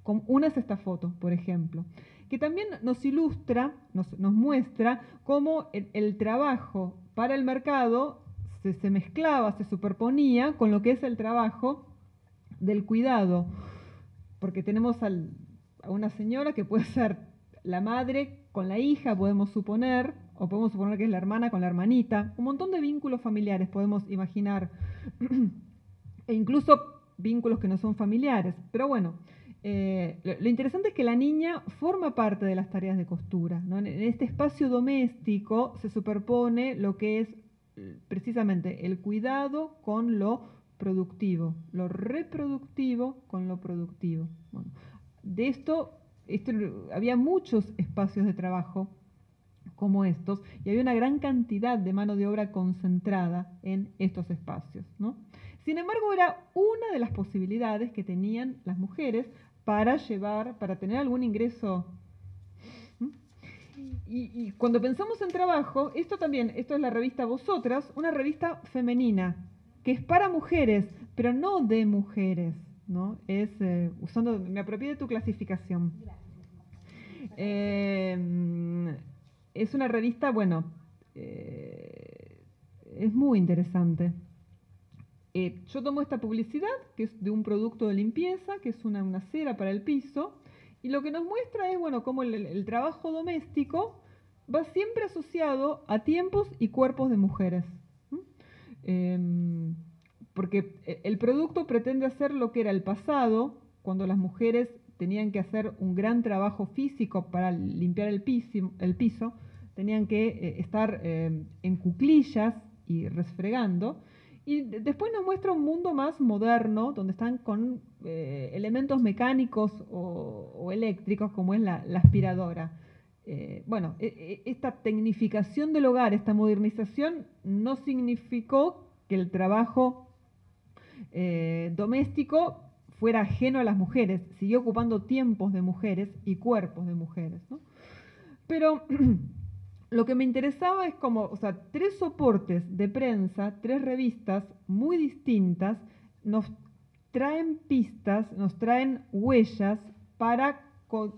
Una es esta foto, por ejemplo, que también nos ilustra, nos muestra cómo el trabajo para el mercado se mezclaba, se superponía con lo que es el trabajo del cuidado, porque tenemos a una señora que puede ser la madre con la hija, podemos suponer, o podemos suponer que es la hermana con la hermanita, un montón de vínculos familiares podemos imaginar, e incluso vínculos que no son familiares. Pero bueno, lo interesante es que la niña forma parte de las tareas de costura, ¿no? En este espacio doméstico se superpone lo que es precisamente el cuidado con lo productivo, lo reproductivo con lo productivo. Bueno, de esto había muchos espacios de trabajo como estos y había una gran cantidad de mano de obra concentrada en estos espacios, ¿no? Sin embargo, era una de las posibilidades que tenían las mujeres para tener algún ingreso. Y cuando pensamos en trabajo, esto es la revista Vosotras, una revista femenina, que es para mujeres, pero no de mujeres, ¿no? Me apropié de tu clasificación. Es una revista, es muy interesante. Yo tomo esta publicidad, que es de un producto de limpieza, que es una cera para el piso, y lo que nos muestra es, cómo el trabajo doméstico va siempre asociado a tiempos y cuerpos de mujeres. Porque el producto pretende hacer lo que era el pasado, cuando las mujeres tenían que hacer un gran trabajo físico para limpiar el piso, tenían que estar en cuclillas y resfregando. Y después nos muestra un mundo más moderno, donde están con elementos mecánicos o eléctricos, como es la aspiradora. esta tecnificación del hogar, esta modernización, no significó que el trabajo doméstico fuera ajeno a las mujeres, siguió ocupando tiempos de mujeres y cuerpos de mujeres, ¿no? Pero lo que me interesaba es como, o sea, 3 soportes de prensa, 3 revistas muy distintas, nos traen pistas, nos traen huellas para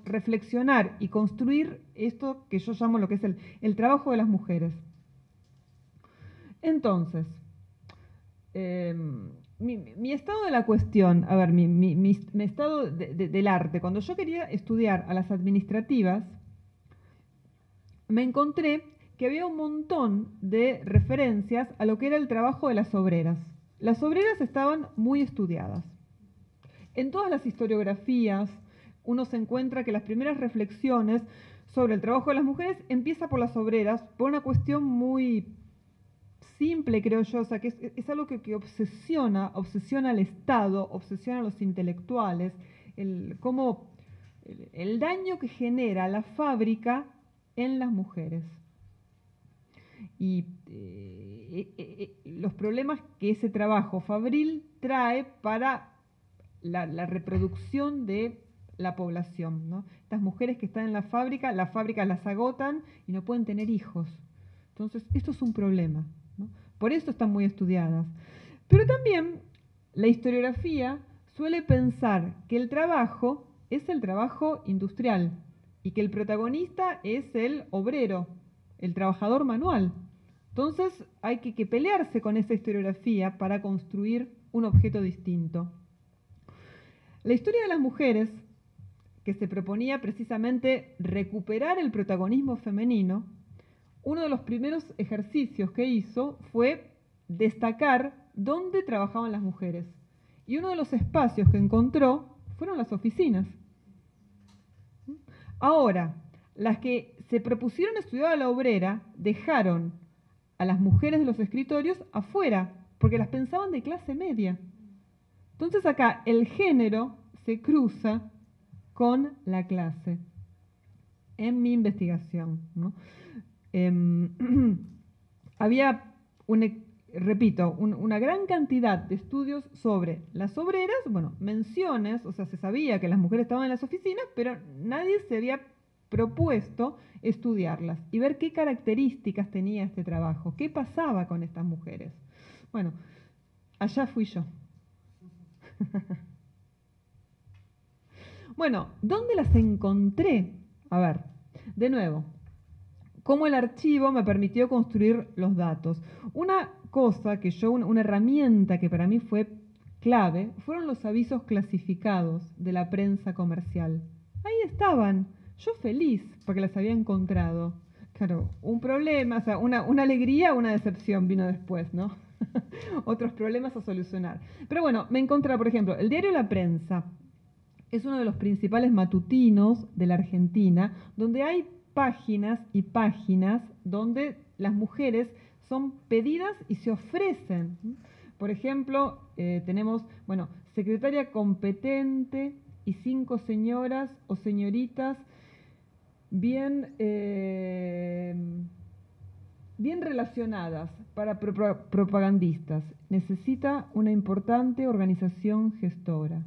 reflexionar y construir esto que yo llamo lo que es el trabajo de las mujeres. Entonces, mi estado de la cuestión, a ver, mi estado del arte, cuando yo quería estudiar a las administrativas, me encontré que había un montón de referencias a lo que era el trabajo de las obreras. Las obreras estaban muy estudiadas. En todas las historiografías, uno se encuentra que las primeras reflexiones sobre el trabajo de las mujeres empieza por las obreras, por una cuestión muy simple, creo yo, o sea, que es algo que obsesiona al Estado, obsesiona a los intelectuales, el daño que genera la fábrica en las mujeres. Y los problemas que ese trabajo fabril trae para la reproducción de la población, ¿no? Estas mujeres que están en las fábricas las agotan y no pueden tener hijos. Entonces, esto es un problema, ¿no? Por eso están muy estudiadas. Pero también la historiografía suele pensar que el trabajo es el trabajo industrial y que el protagonista es el obrero, el trabajador manual. Entonces hay que pelearse con esa historiografía para construir un objeto distinto. La historia de las mujeres, que se proponía precisamente recuperar el protagonismo femenino, uno de los primeros ejercicios que hizo fue destacar dónde trabajaban las mujeres. Y uno de los espacios que encontró fueron las oficinas. Ahora, las que se propusieron estudiar a la obrera dejaron a las mujeres de los escritorios afuera, porque las pensaban de clase media. Entonces acá el género se cruza con la clase, en mi investigación, ¿no? Había, una gran cantidad de estudios sobre las obreras, bueno, menciones, o sea, se sabía que las mujeres estaban en las oficinas, pero nadie se había propuesto estudiarlas y ver qué características tenía este trabajo, qué pasaba con estas mujeres. Bueno, allá fui yo. Bueno, ¿dónde las encontré? A ver, de nuevo, cómo el archivo me permitió construir los datos. Una cosa una herramienta que para mí fue clave, fueron los avisos clasificados de la prensa comercial. Ahí estaban, yo feliz porque las había encontrado. Claro, un problema, o sea, una alegría, una decepción vino después, ¿no? Otros problemas a solucionar. Pero bueno, me encontré, por ejemplo, el diario La Prensa. Es uno de los principales matutinos de la Argentina, donde hay páginas y páginas donde las mujeres son pedidas y se ofrecen. Por ejemplo, tenemos, bueno, secretaria competente y 5 señoras o señoritas bien relacionadas para propagandistas. Necesita una importante organización gestora.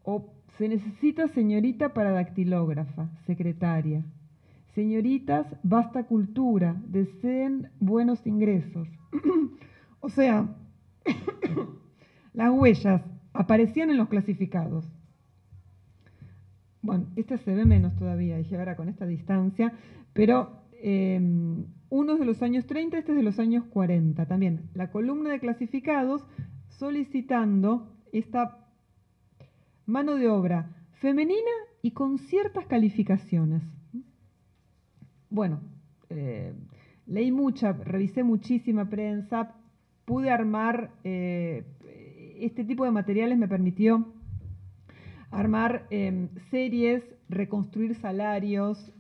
O se necesita señorita para dactilógrafa, secretaria. Señoritas, basta cultura, deseen buenos ingresos. O sea, las huellas aparecían en los clasificados. Bueno, este se ve menos todavía, dije ahora con esta distancia, pero uno es de los años 30, este es de los años 40. También la columna de clasificados solicitando esta mano de obra femenina y con ciertas calificaciones. Bueno, leí mucha, revisé muchísima prensa, pude armar, este tipo de materiales me permitió armar series, reconstruir salarios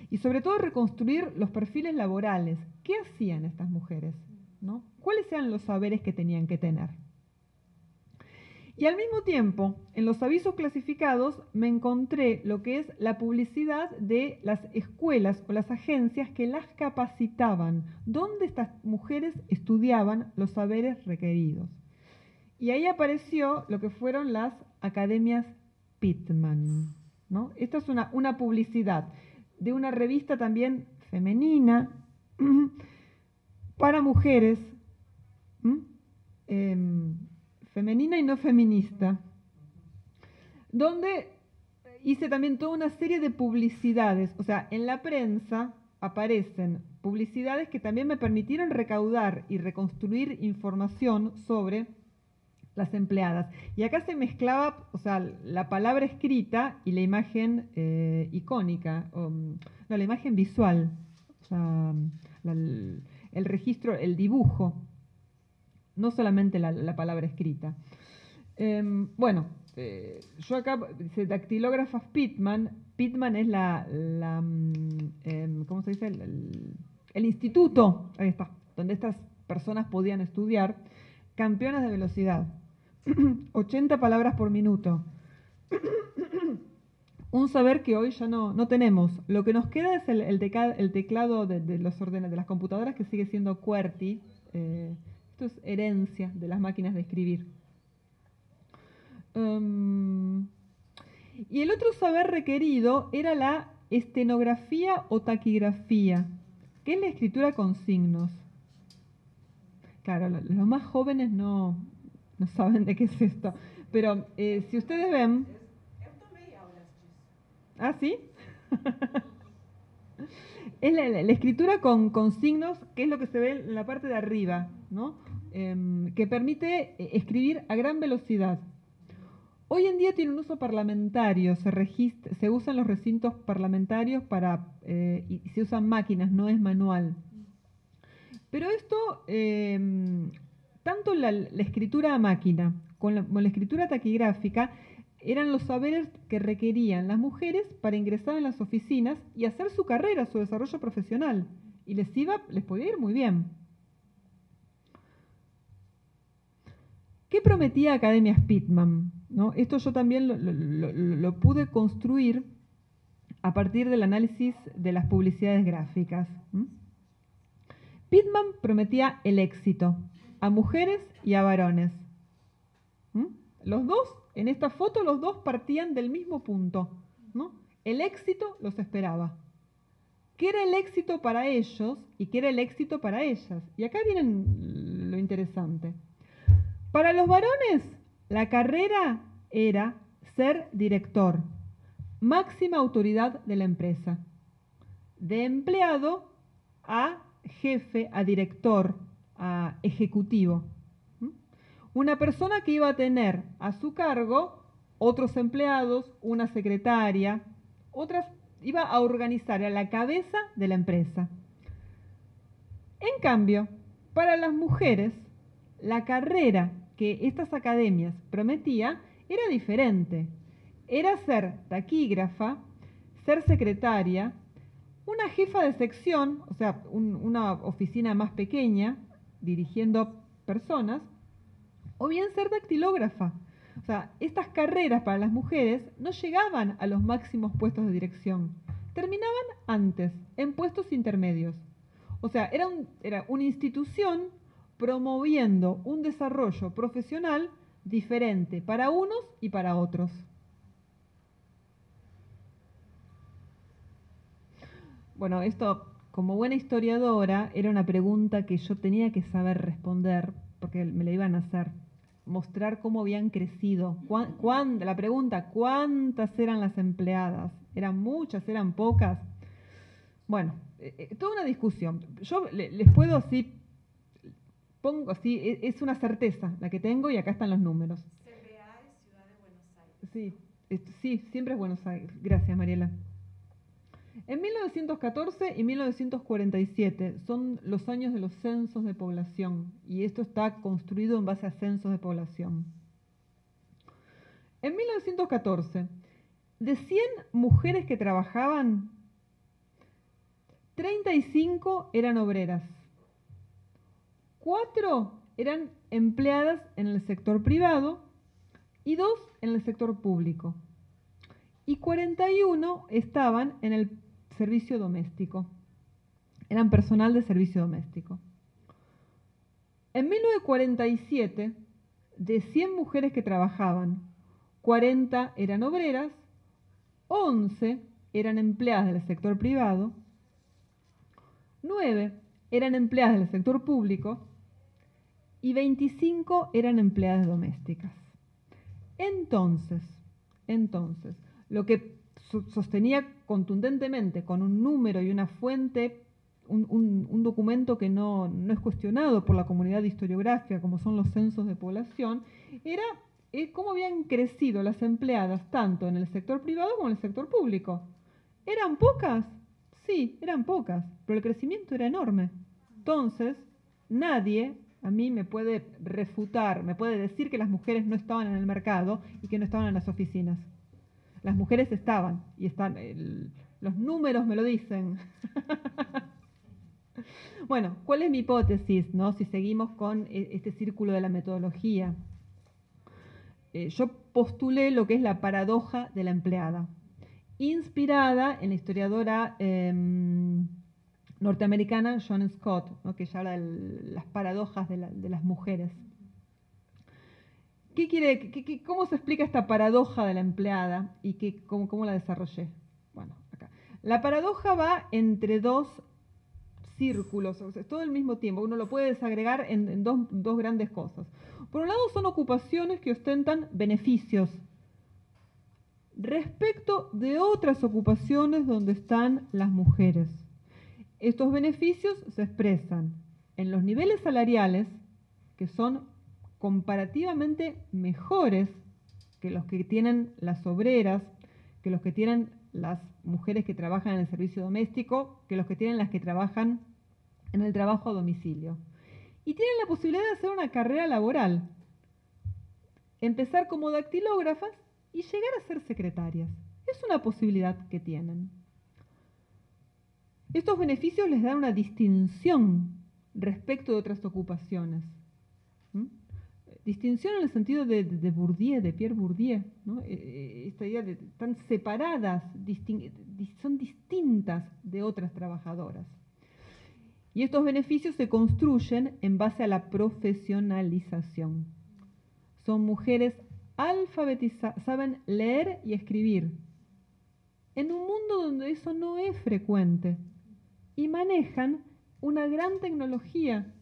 y sobre todo reconstruir los perfiles laborales. ¿Qué hacían estas mujeres? ¿No? ¿Cuáles eran los saberes que tenían que tener? Y al mismo tiempo, en los avisos clasificados me encontré lo que es la publicidad de las escuelas o las agencias que las capacitaban, donde estas mujeres estudiaban los saberes requeridos. Y ahí apareció lo que fueron las academias Pitman, ¿no? Esta es una publicidad de una revista también femenina para mujeres, femenina y no feminista, donde hice también toda una serie de publicidades. O sea, en la prensa aparecen publicidades que también me permitieron recaudar y reconstruir información sobre las empleadas. Y acá se mezclaba, o sea, la palabra escrita y la imagen icónica, no, la imagen visual, o sea, el registro, el dibujo, no solamente la palabra escrita. Bueno, yo acá dice dactilógrafas Pitman. Pitman es ¿cómo se dice? El instituto, ahí está, donde estas personas podían estudiar. Campeonas de velocidad, 80 palabras por minuto. Un saber que hoy ya no tenemos. Lo que nos queda es el teclado de las computadoras, que sigue siendo QWERTY. Esto es herencia de las máquinas de escribir. Y el otro saber requerido era la estenografía o taquigrafía, que es la escritura con signos. Claro, los más jóvenes no saben de qué es esto, pero si ustedes ven... ¿Ah, sí? Es la escritura con signos, que es lo que se ve en la parte de arriba, ¿no? Que permite escribir a gran velocidad. Hoy en día tiene un uso parlamentario, se usan los recintos parlamentarios y se usan máquinas, no es manual. Pero esto, tanto la escritura a máquina como la escritura taquigráfica, eran los saberes que requerían las mujeres para ingresar en las oficinas y hacer su carrera, su desarrollo profesional. Y les podía ir muy bien. ¿Qué prometía Academias Pitman? ¿No? Esto yo también lo pude construir a partir del análisis de las publicidades gráficas. Pitman prometía el éxito a mujeres y a varones. Los dos, en esta foto, los dos partían del mismo punto, ¿no? El éxito los esperaba. ¿Qué era el éxito para ellos y qué era el éxito para ellas? Y acá viene lo interesante. Para los varones, la carrera era ser director, máxima autoridad de la empresa. De empleado a jefe, a director, a ejecutivo. Una persona que iba a tener a su cargo otros empleados, una secretaria, iba a organizar a la cabeza de la empresa. En cambio, para las mujeres, la carrera que estas academias prometía era diferente. Era ser taquígrafa, ser secretaria, una jefa de sección, o sea, una oficina más pequeña, dirigiendo personas, o bien ser dactilógrafa. O sea, estas carreras para las mujeres no llegaban a los máximos puestos de dirección. Terminaban antes, en puestos intermedios. O sea, era una institución promoviendo un desarrollo profesional diferente para unos y para otros. Bueno, esto, como buena historiadora, era una pregunta que yo tenía que saber responder, porque me la iban a hacer. Mostrar cómo habían crecido. La pregunta, ¿cuántas eran las empleadas? ¿Eran muchas? ¿Eran pocas? Bueno, toda una discusión. Yo les puedo pongo así, es una certeza la que tengo y acá están los números. CBA es Ciudad de Buenos Aires. Sí, siempre es Buenos Aires. Gracias, Mariela. En 1914 y 1947 son los años de los censos de población y esto está construido en base a censos de población. En 1914, de 100 mujeres que trabajaban, 35 eran obreras, 4 eran empleadas en el sector privado y 2 en el sector público. Y 41 estaban en el servicio doméstico. Eran personal de servicio doméstico. En 1947, de 100 mujeres que trabajaban, 40 eran obreras, 11 eran empleadas del sector privado, 9 eran empleadas del sector público y 25 eran empleadas domésticas. Entonces, lo que sostenía contundentemente con un número y una fuente, un documento que no es cuestionado por la comunidad historiográfica, como son los censos de población, era cómo habían crecido las empleadas tanto en el sector privado como en el sector público. ¿Eran pocas? Sí, eran pocas, pero el crecimiento era enorme. Entonces, nadie a mí me puede refutar, me puede decir que las mujeres no estaban en el mercado y que no estaban en las oficinas. Las mujeres estaban, y están, los números me lo dicen. Bueno, ¿cuál es mi hipótesis, no? Si seguimos con este círculo de la metodología. Yo postulé lo que es la paradoja de la empleada, inspirada en la historiadora norteamericana Joan Scott, ¿no? Que ya habla de las paradojas de las mujeres. ¿Cómo se explica esta paradoja de la empleada y cómo la desarrollé? Bueno, acá. La paradoja va entre dos círculos, o sea, todo al mismo tiempo. Uno lo puede desagregar en dos grandes cosas. Por un lado, son ocupaciones que ostentan beneficios respecto de otras ocupaciones donde están las mujeres. Estos beneficios se expresan en los niveles salariales, que son comparativamente mejores que los que tienen las obreras, que los que tienen las mujeres que trabajan en el servicio doméstico, que los que tienen las que trabajan en el trabajo a domicilio. Y tienen la posibilidad de hacer una carrera laboral, empezar como dactilógrafas y llegar a ser secretarias. Es una posibilidad que tienen. Estos beneficios les dan una distinción respecto de otras ocupaciones. Distinción en el sentido de Bourdieu, de Pierre Bourdieu, ¿no? Esta idea de están separadas, son distintas de otras trabajadoras. Y estos beneficios se construyen en base a la profesionalización. Son mujeres alfabetizadas, saben leer y escribir, en un mundo donde eso no es frecuente, y manejan una gran tecnología.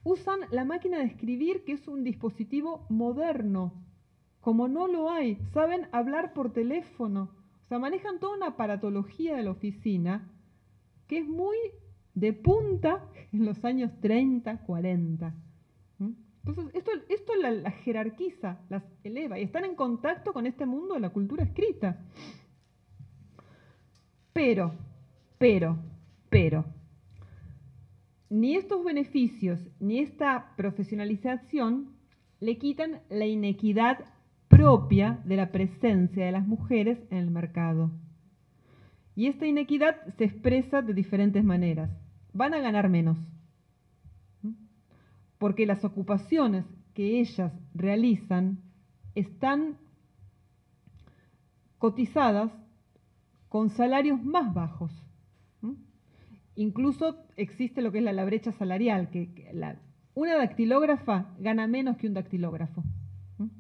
Usan la máquina de escribir, que es un dispositivo moderno, como no lo hay. Saben hablar por teléfono. O sea, manejan toda una aparatología de la oficina que es muy de punta en los años 30, 40. Entonces, esto las jerarquiza, las eleva y están en contacto con este mundo de la cultura escrita. Pero, ni estos beneficios ni esta profesionalización le quitan la inequidad propia de la presencia de las mujeres en el mercado. Y esta inequidad se expresa de diferentes maneras. Van a ganar menos, porque las ocupaciones que ellas realizan están cotizadas con salarios más bajos. Incluso existe lo que es la brecha salarial, que una dactilógrafa gana menos que un dactilógrafo.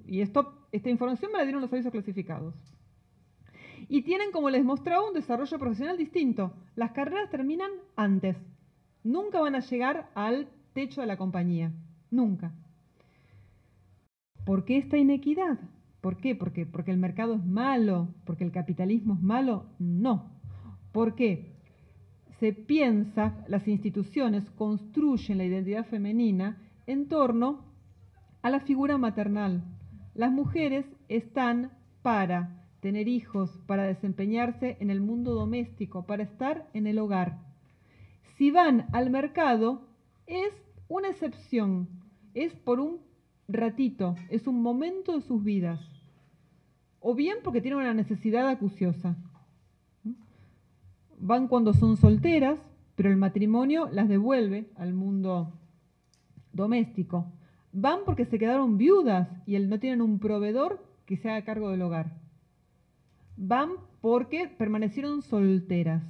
Y esta información me la dieron los avisos clasificados. Y tienen, como les mostraba, un desarrollo profesional distinto. Las carreras terminan antes. Nunca van a llegar al techo de la compañía. Nunca. ¿Por qué esta inequidad? ¿Por qué? ¿Porque el mercado es malo? ¿Porque el capitalismo es malo? No. ¿Por qué? Se piensa, las instituciones construyen la identidad femenina en torno a la figura maternal. Las mujeres están para tener hijos, para desempeñarse en el mundo doméstico, para estar en el hogar. Si van al mercado, es una excepción, es por un ratito, es un momento de sus vidas. O bien porque tienen una necesidad acuciosa. Van cuando son solteras, pero el matrimonio las devuelve al mundo doméstico. van porque se quedaron viudas y no tienen un proveedor que se haga cargo del hogar. Van porque permanecieron solteras,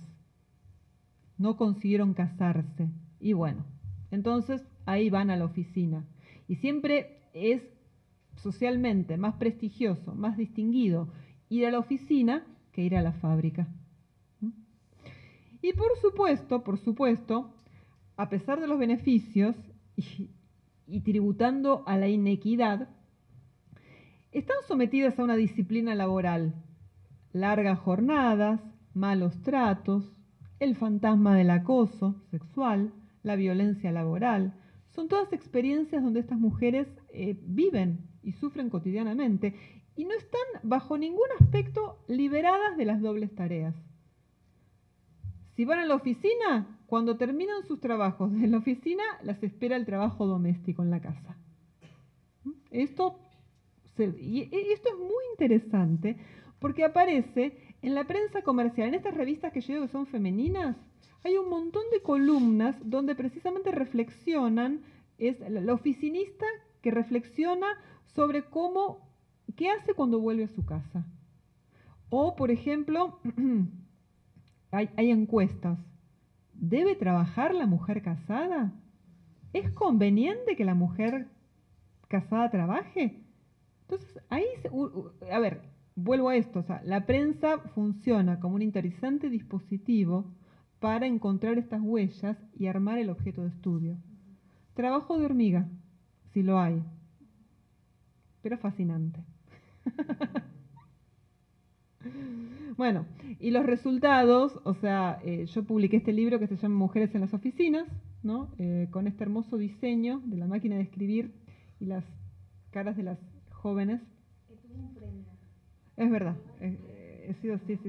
no consiguieron casarse. Y bueno, entonces ahí van a la oficina. Y siempre es socialmente más prestigioso, más distinguido ir a la oficina que ir a la fábrica. Y por supuesto, a pesar de los beneficios y tributando a la inequidad, están sometidas a una disciplina laboral, largas jornadas, malos tratos, el fantasma del acoso sexual, la violencia laboral. Son todas experiencias donde estas mujeres viven y sufren cotidianamente y no están bajo ningún aspecto liberadas de las dobles tareas. Si van a la oficina, cuando terminan sus trabajos en la oficina, las espera el trabajo doméstico en la casa. Esto es muy interesante porque aparece en la prensa comercial, en estas revistas que yo digo que son femeninas, hay un montón de columnas donde precisamente reflexionan, es la oficinista que reflexiona sobre qué hace cuando vuelve a su casa. O, por ejemplo, hay encuestas. ¿Debe trabajar la mujer casada? ¿Es conveniente que la mujer casada trabaje? Entonces, ahí, a ver, vuelvo a esto, o sea, la prensa funciona como un interesante dispositivo para encontrar estas huellas y armar el objeto de estudio. Trabajo de hormiga, si lo hay, pero fascinante. Bueno, y los resultados, o sea, yo publiqué este libro que se llama Mujeres en las Oficinas, ¿no? Con este hermoso diseño de la máquina de escribir y las caras de las jóvenes. Que tuvo un premio. Es verdad, he sido, sí,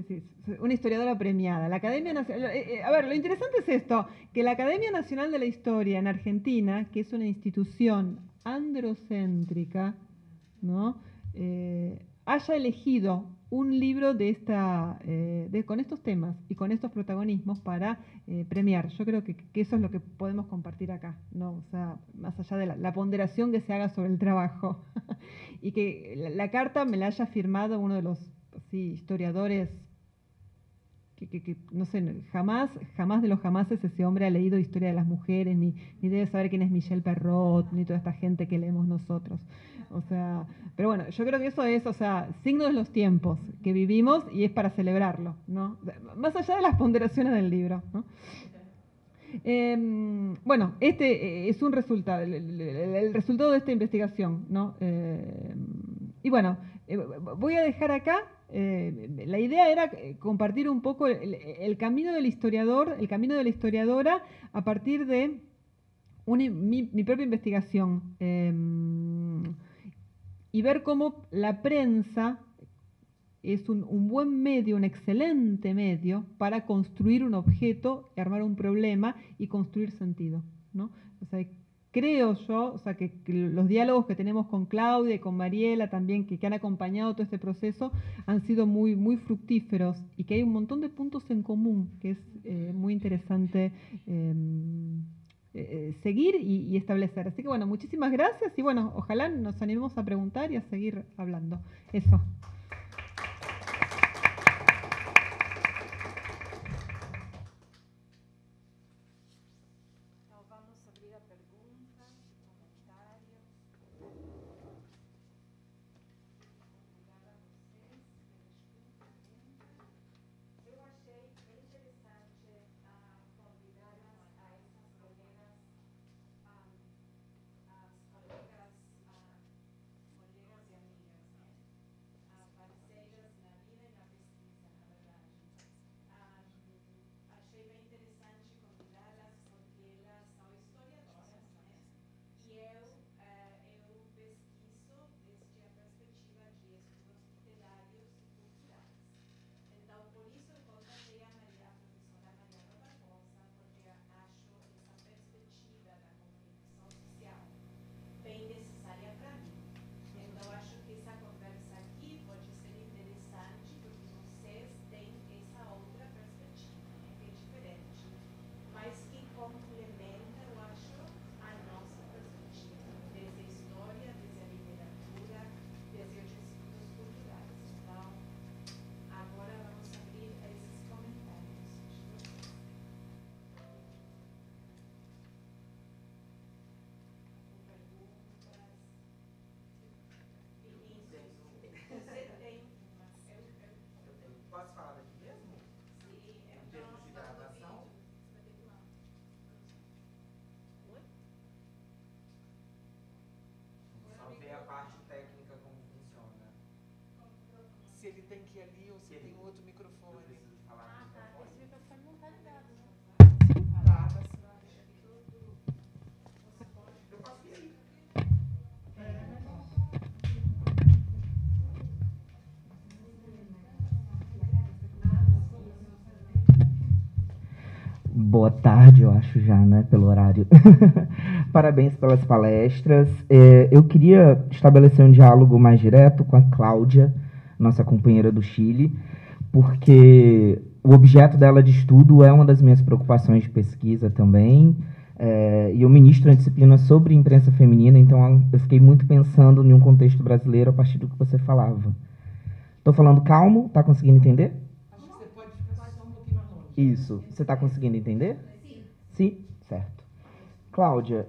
una historiadora premiada. La Academia Nacional, a ver, lo interesante es esto, que la Academia Nacional de la Historia en Argentina, que es una institución androcéntrica, ¿no? Haya elegido un libro con estos temas y con estos protagonismos para premiar. Yo creo que eso es lo que podemos compartir acá, ¿no? O sea, más allá de la ponderación que se haga sobre el trabajo. Y que la carta me la haya firmado uno de los historiadores que no sé, jamás de los jamases ese hombre ha leído Historia de las Mujeres, ni debe saber quién es Michel Perrot, ni toda esta gente que leemos nosotros. O sea, pero bueno, yo creo que eso es, o sea, signo de los tiempos que vivimos y es para celebrarlo, ¿no? Más allá de las ponderaciones del libro, ¿no? Bueno, este es un resultado, el resultado de esta investigación, ¿no? Y bueno, voy a dejar acá, la idea era compartir un poco el camino del historiador, el camino de la historiadora a partir de mi propia investigación y ver cómo la prensa es un buen medio, un excelente medio para construir un objeto, armar un problema y construir sentido, ¿no? O sea, creo yo, o sea, que los diálogos que tenemos con Claudia y con Mariela también, que han acompañado todo este proceso, han sido muy, muy fructíferos y que hay un montón de puntos en común, que es muy interesante seguir y establecer. Así que bueno, muchísimas gracias y bueno, ojalá nos animemos a preguntar y a seguir hablando. Eso. se ele tem que ir ali ou se tem outro microfone. Ah, tá. Esse microfone não tá ligado, né? Tá, tá certo. Eu passei. Boa tarde, eu acho já, né, pelo horário. Parabéns pelas palestras. Eu queria estabelecer um diálogo mais direto com a Cláudia, nossa companheira do Chile, porque o objeto dela de estudo é uma das minhas preocupações de pesquisa também, e eu ministro uma disciplina sobre imprensa feminina, então eu fiquei muito pensando em um contexto brasileiro a partir do que você falava. Estou falando calmo? Está conseguindo entender? Acho que você pode ficar só um pouquinho mais longe. Isso. Você está conseguindo entender? Sim. Sim? Certo. Cláudia,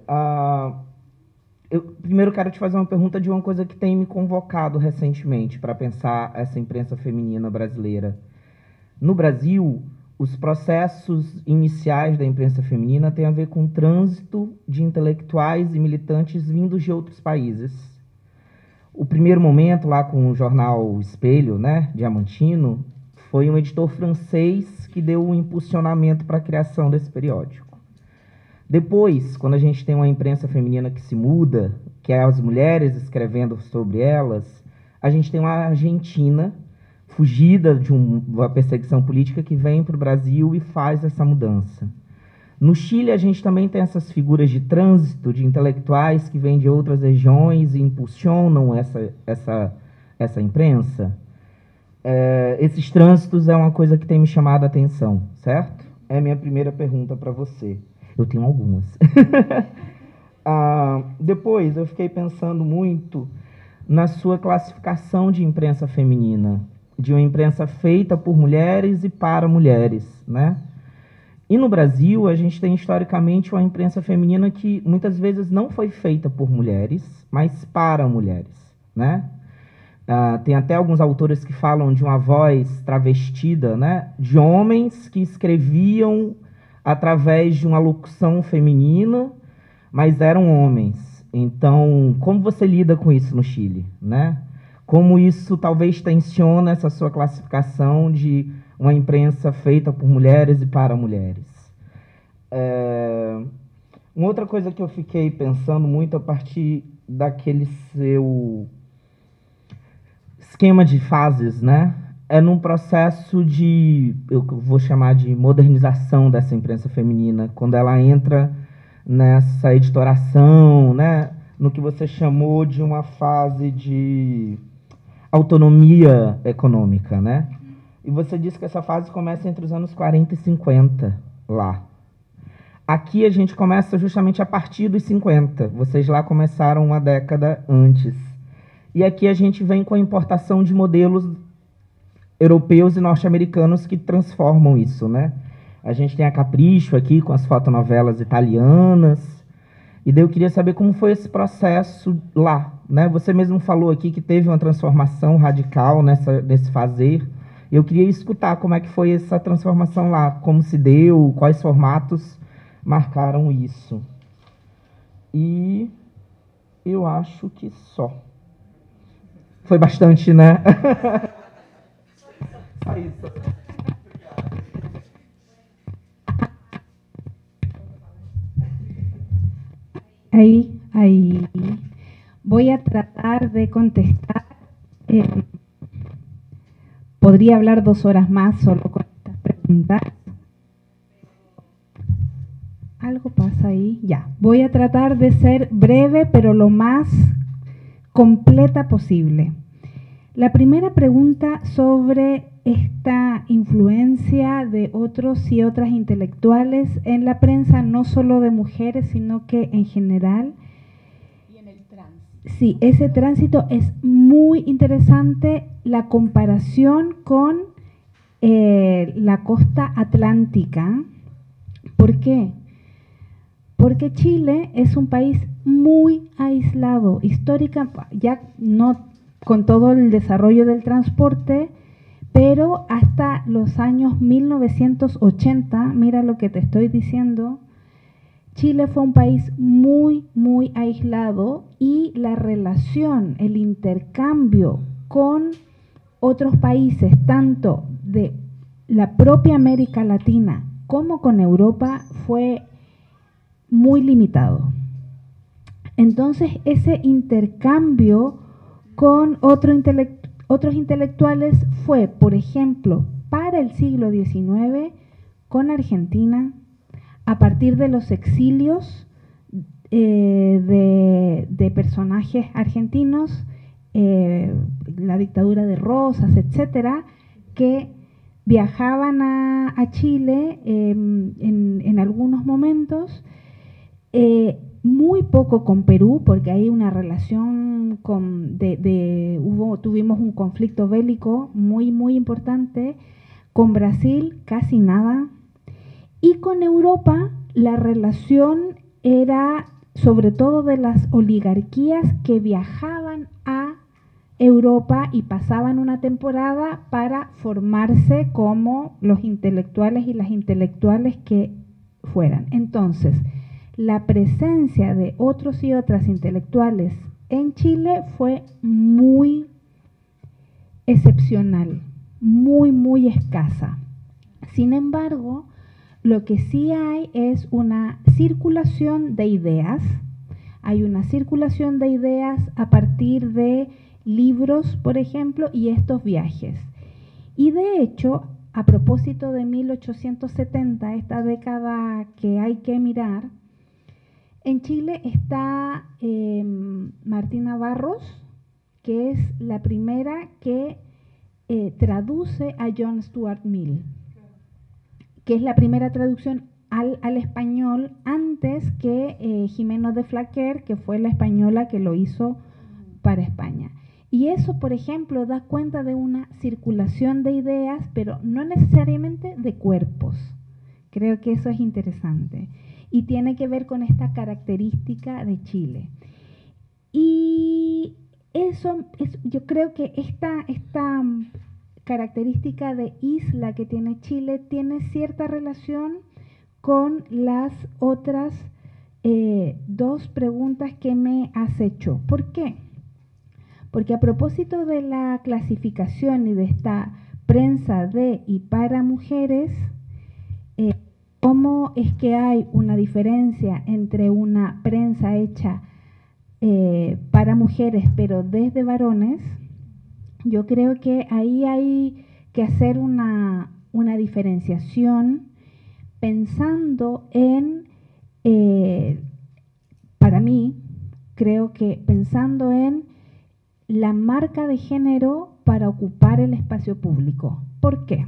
eu primeiro quero te fazer uma pergunta de uma coisa que tem me convocado recentemente para pensar essa imprensa feminina brasileira. No Brasil, os processos iniciais da imprensa feminina têm a ver com o trânsito de intelectuais e militantes vindos de outros países. O primeiro momento, lá com o jornal Espelho, né, Diamantino, foi um editor francês que deu um impulsionamento para a criação desse periódico. Depois, quando a gente tem uma imprensa feminina que se muda, que é as mulheres escrevendo sobre elas, a gente tem uma Argentina fugida de uma perseguição política que vem para o Brasil e faz essa mudança. No Chile, a gente também tem essas figuras de trânsito, de intelectuais que vêm de outras regiões e impulsionam essa imprensa. Esses trânsitos é uma coisa que tem me chamado a atenção, certo? É a minha primeira pergunta para você. Eu tenho algumas. Depois, eu fiquei pensando muito na sua classificação de imprensa feminina, de uma imprensa feita por mulheres e para mulheres, né? E no Brasil, a gente tem historicamente uma imprensa feminina que muitas vezes não foi feita por mulheres, mas para mulheres, né? Tem até alguns autores que falam de uma voz travestida, né? De homens que escreviam através de uma locução feminina, mas eram homens. Então, como você lida com isso no Chile, né? Como isso talvez tensiona essa sua classificação de uma imprensa feita por mulheres e para mulheres. Uma outra coisa que eu fiquei pensando muito a partir daquele seu esquema de fases, né? É num processo de, eu vou chamar de modernização dessa imprensa feminina, quando ela entra nessa editoração, né? No que você chamou de uma fase de autonomia econômica, né? E você disse que essa fase começa entre os anos 40 e 50, lá. Aqui a gente começa justamente a partir dos 50. Vocês lá começaram uma década antes. E aqui a gente vem com a importação de modelos europeus e norte-americanos que transformam isso, né? A gente tem a Capricho aqui com as fotonovelas italianas. E daí eu queria saber como foi esse processo lá, né? Você mesmo falou aqui que teve uma transformação radical nesse fazer. Eu queria escutar como é que foi essa transformação lá, como se deu, quais formatos marcaram isso. E eu acho que só. Foi bastante, né? Só isso. Ahí. Voy a tratar de contestar. Podría hablar 2 horas más solo con estas preguntas. Algo pasa ahí. Ya. Voy a tratar de ser breve, pero lo más completa posible. La primera pregunta sobre esta influencia de otros y otras intelectuales en la prensa, no solo de mujeres, sino que en general. Y en el tránsito. Sí, ese tránsito es muy interesante, la comparación con la costa atlántica. ¿Por qué? Porque Chile es un país muy aislado, histórica, ya no con todo el desarrollo del transporte, pero hasta los años 1980, mira lo que te estoy diciendo, Chile fue un país muy, muy aislado y la relación, el intercambio con otros países, tanto de la propia América Latina como con Europa, fue muy limitado. Entonces, ese intercambio con otros intelectuales fue, por ejemplo, para el siglo XIX, con Argentina, a partir de los exilios de personajes argentinos, la dictadura de Rosas, etcétera, que viajaban a Chile en algunos momentos, muy poco con Perú, porque hay una relación tuvimos un conflicto bélico muy, muy importante. Con Brasil, casi nada. Y con Europa, la relación era sobre todo de las oligarquías que viajaban a Europa y pasaban una temporada para formarse como los intelectuales y las intelectuales que fueran. Entonces, la presencia de otros y otras intelectuales en Chile fue muy excepcional, muy, muy escasa. Sin embargo, lo que sí hay es una circulación de ideas. Hay una circulación de ideas a partir de libros, por ejemplo, y estos viajes. Y de hecho, a propósito de 1870, esta década que hay que mirar, en Chile está Martina Barros, que es la primera que traduce a John Stuart Mill, que es la primera traducción al español antes que Jimeno de Flaquer, que fue la española que lo hizo para España. Y eso, por ejemplo, da cuenta de una circulación de ideas, pero no necesariamente de cuerpos. Creo que eso es interesante. Y tiene que ver con esta característica de Chile. Y eso, yo creo que esta característica de isla que tiene Chile tiene cierta relación con las otras dos preguntas que me has hecho. ¿Por qué? Porque a propósito de la clasificación y de esta prensa de y para mujeres, ¿cómo es que hay una diferencia entre una prensa hecha para mujeres pero desde varones? Yo creo que ahí hay que hacer una diferenciación pensando en, para mí, creo que pensando en la marca de género para ocupar el espacio público. ¿Por qué?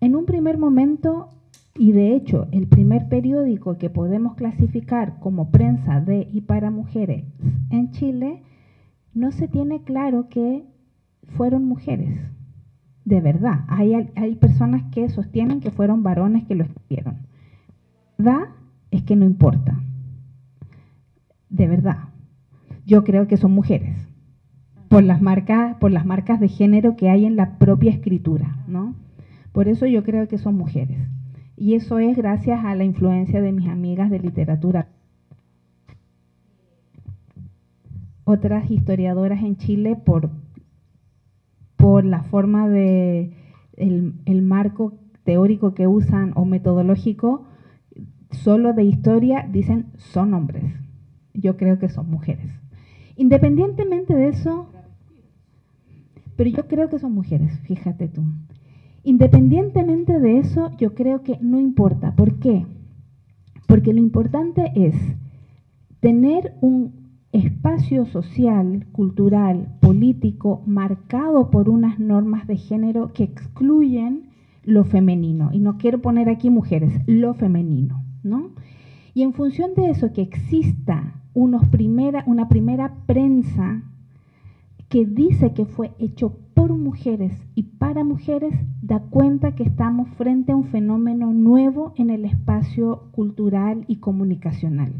En un primer momento, y de hecho el primer periódico que podemos clasificar como prensa de y para mujeres en Chile, no se tiene claro que fueron mujeres. De verdad, hay personas que sostienen que fueron varones que lo escribieron. La verdad es que no importa. De verdad. Yo creo que son mujeres. Por las marcas de género que hay en la propia escritura, ¿no? Por eso yo creo que son mujeres. Y eso es gracias a la influencia de mis amigas de literatura. Otras historiadoras en Chile, por la forma de el marco teórico que usan o metodológico, solo de historia, dicen son hombres. Yo creo que son mujeres. Independientemente de eso, pero yo creo que son mujeres, fíjate tú. Independientemente de eso, yo creo que no importa. ¿Por qué? Porque lo importante es tener un espacio social, cultural, político, marcado por unas normas de género que excluyen lo femenino. Y no quiero poner aquí mujeres, lo femenino, ¿no? Y en función de eso, que exista una primera prensa que dice que fue hecho por mujeres y para mujeres, da cuenta que estamos frente a un fenómeno nuevo en el espacio cultural y comunicacional.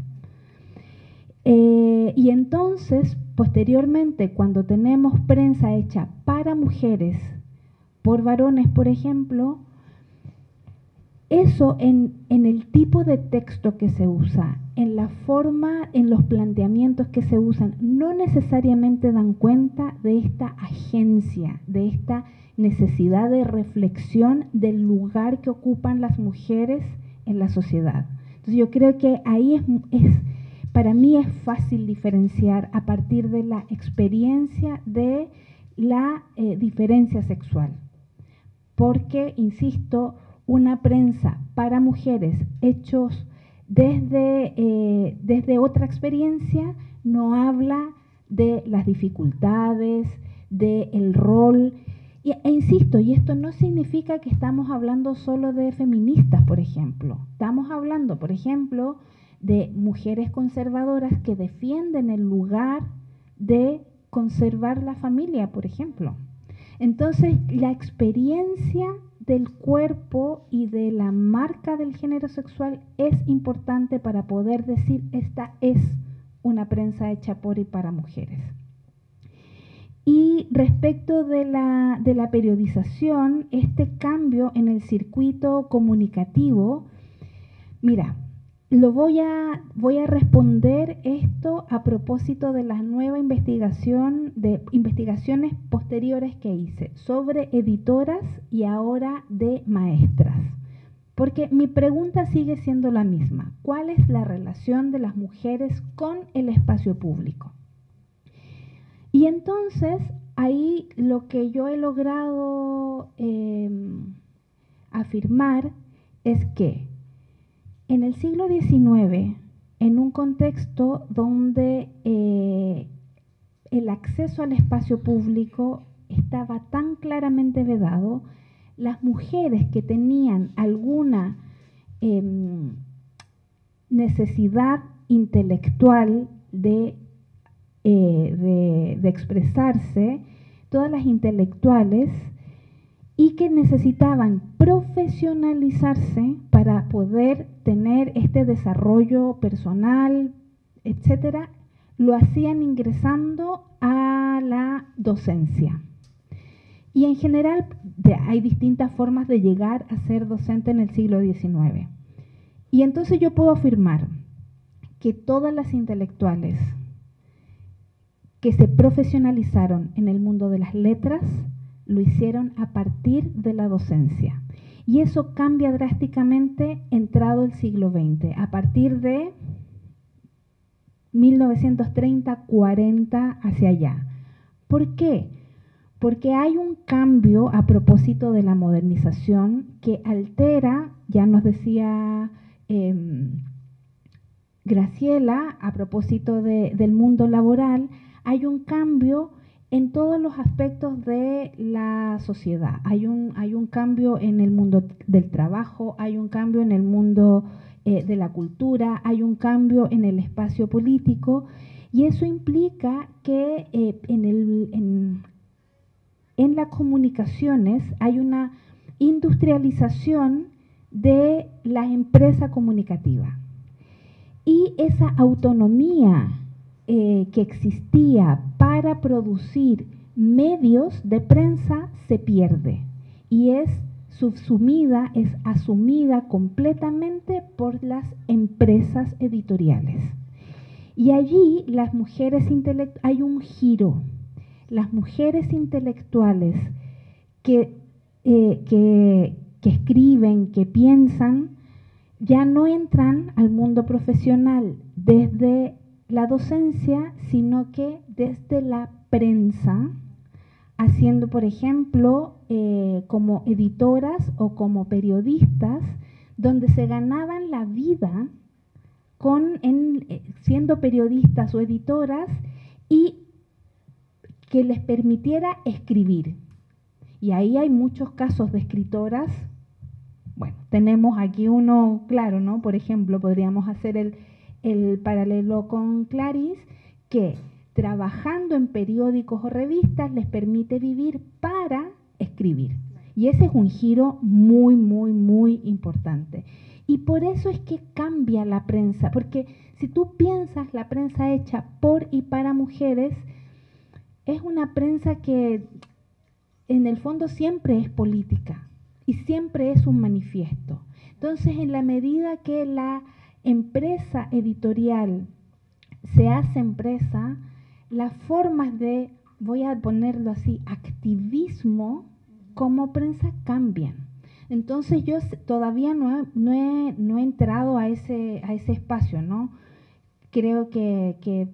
Y entonces, posteriormente, cuando tenemos prensa hecha para mujeres, por varones, por ejemplo, eso en el tipo de texto que se usa, en la forma, en los planteamientos que se usan, no necesariamente dan cuenta de esta agencia, de esta necesidad de reflexión del lugar que ocupan las mujeres en la sociedad. Entonces yo creo que ahí para mí es fácil diferenciar a partir de la experiencia de la diferencia sexual. Porque, insisto, una prensa para mujeres hechos desde otra experiencia no habla de las dificultades, del rol. E insisto, y esto no significa que estamos hablando solo de feministas, por ejemplo. Estamos hablando, por ejemplo, de mujeres conservadoras que defienden el lugar de conservar la familia, por ejemplo. Entonces, la experiencia del cuerpo y de la marca del género sexual es importante para poder decir esta es una prensa hecha por y para mujeres. Y respecto de la periodización, este cambio en el circuito comunicativo, mira, voy a responder esto a propósito de la nueva investigación, de investigaciones posteriores que hice sobre editoras y ahora de maestras. Porque mi pregunta sigue siendo la misma. ¿Cuál es la relación de las mujeres con el espacio público? Y entonces, ahí lo que yo he logrado afirmar es que en el siglo XIX, en un contexto donde el acceso al espacio público estaba tan claramente vedado, las mujeres que tenían alguna necesidad intelectual de expresarse, todas las intelectuales, y que necesitaban profesionalizarse para poder tener este desarrollo personal, etcétera, lo hacían ingresando a la docencia. Y en general hay distintas formas de llegar a ser docente en el siglo XIX. Y entonces yo puedo afirmar que todas las intelectuales que se profesionalizaron en el mundo de las letras lo hicieron a partir de la docencia. Y eso cambia drásticamente entrado el siglo XX, a partir de 1930, 40 hacia allá. ¿Por qué? Porque hay un cambio a propósito de la modernización que altera, ya nos decía Graciela, a propósito del mundo laboral, hay un cambio en todos los aspectos de la sociedad. Hay un cambio en el mundo del trabajo, hay un cambio en el mundo de la cultura, hay un cambio en el espacio político, y eso implica que en las comunicaciones hay una industrialización de la empresa comunicativa. Y esa autonomía que existía para producir medios de prensa se pierde y es subsumida, es asumida completamente por las empresas editoriales. Y allí las mujeres hay un giro. Las mujeres intelectuales que escriben, que piensan, ya no entran al mundo profesional desde la docencia, sino que desde la prensa, haciendo, por ejemplo, como editoras o como periodistas, donde se ganaban la vida siendo periodistas o editoras y que les permitiera escribir. Y ahí hay muchos casos de escritoras. Bueno, tenemos aquí uno claro, ¿no? Por ejemplo, podríamos hacer el paralelo con Clarice, que trabajando en periódicos o revistas les permite vivir para escribir. Y ese es un giro muy, muy, muy importante. Y por eso es que cambia la prensa, porque si tú piensas la prensa hecha por y para mujeres, es una prensa que en el fondo siempre es política y siempre es un manifiesto. Entonces, en la medida que la empresa editorial se hace empresa, las formas de, voy a ponerlo así, activismo como prensa cambian. Entonces yo todavía no he entrado a ese espacio, ¿no? Creo que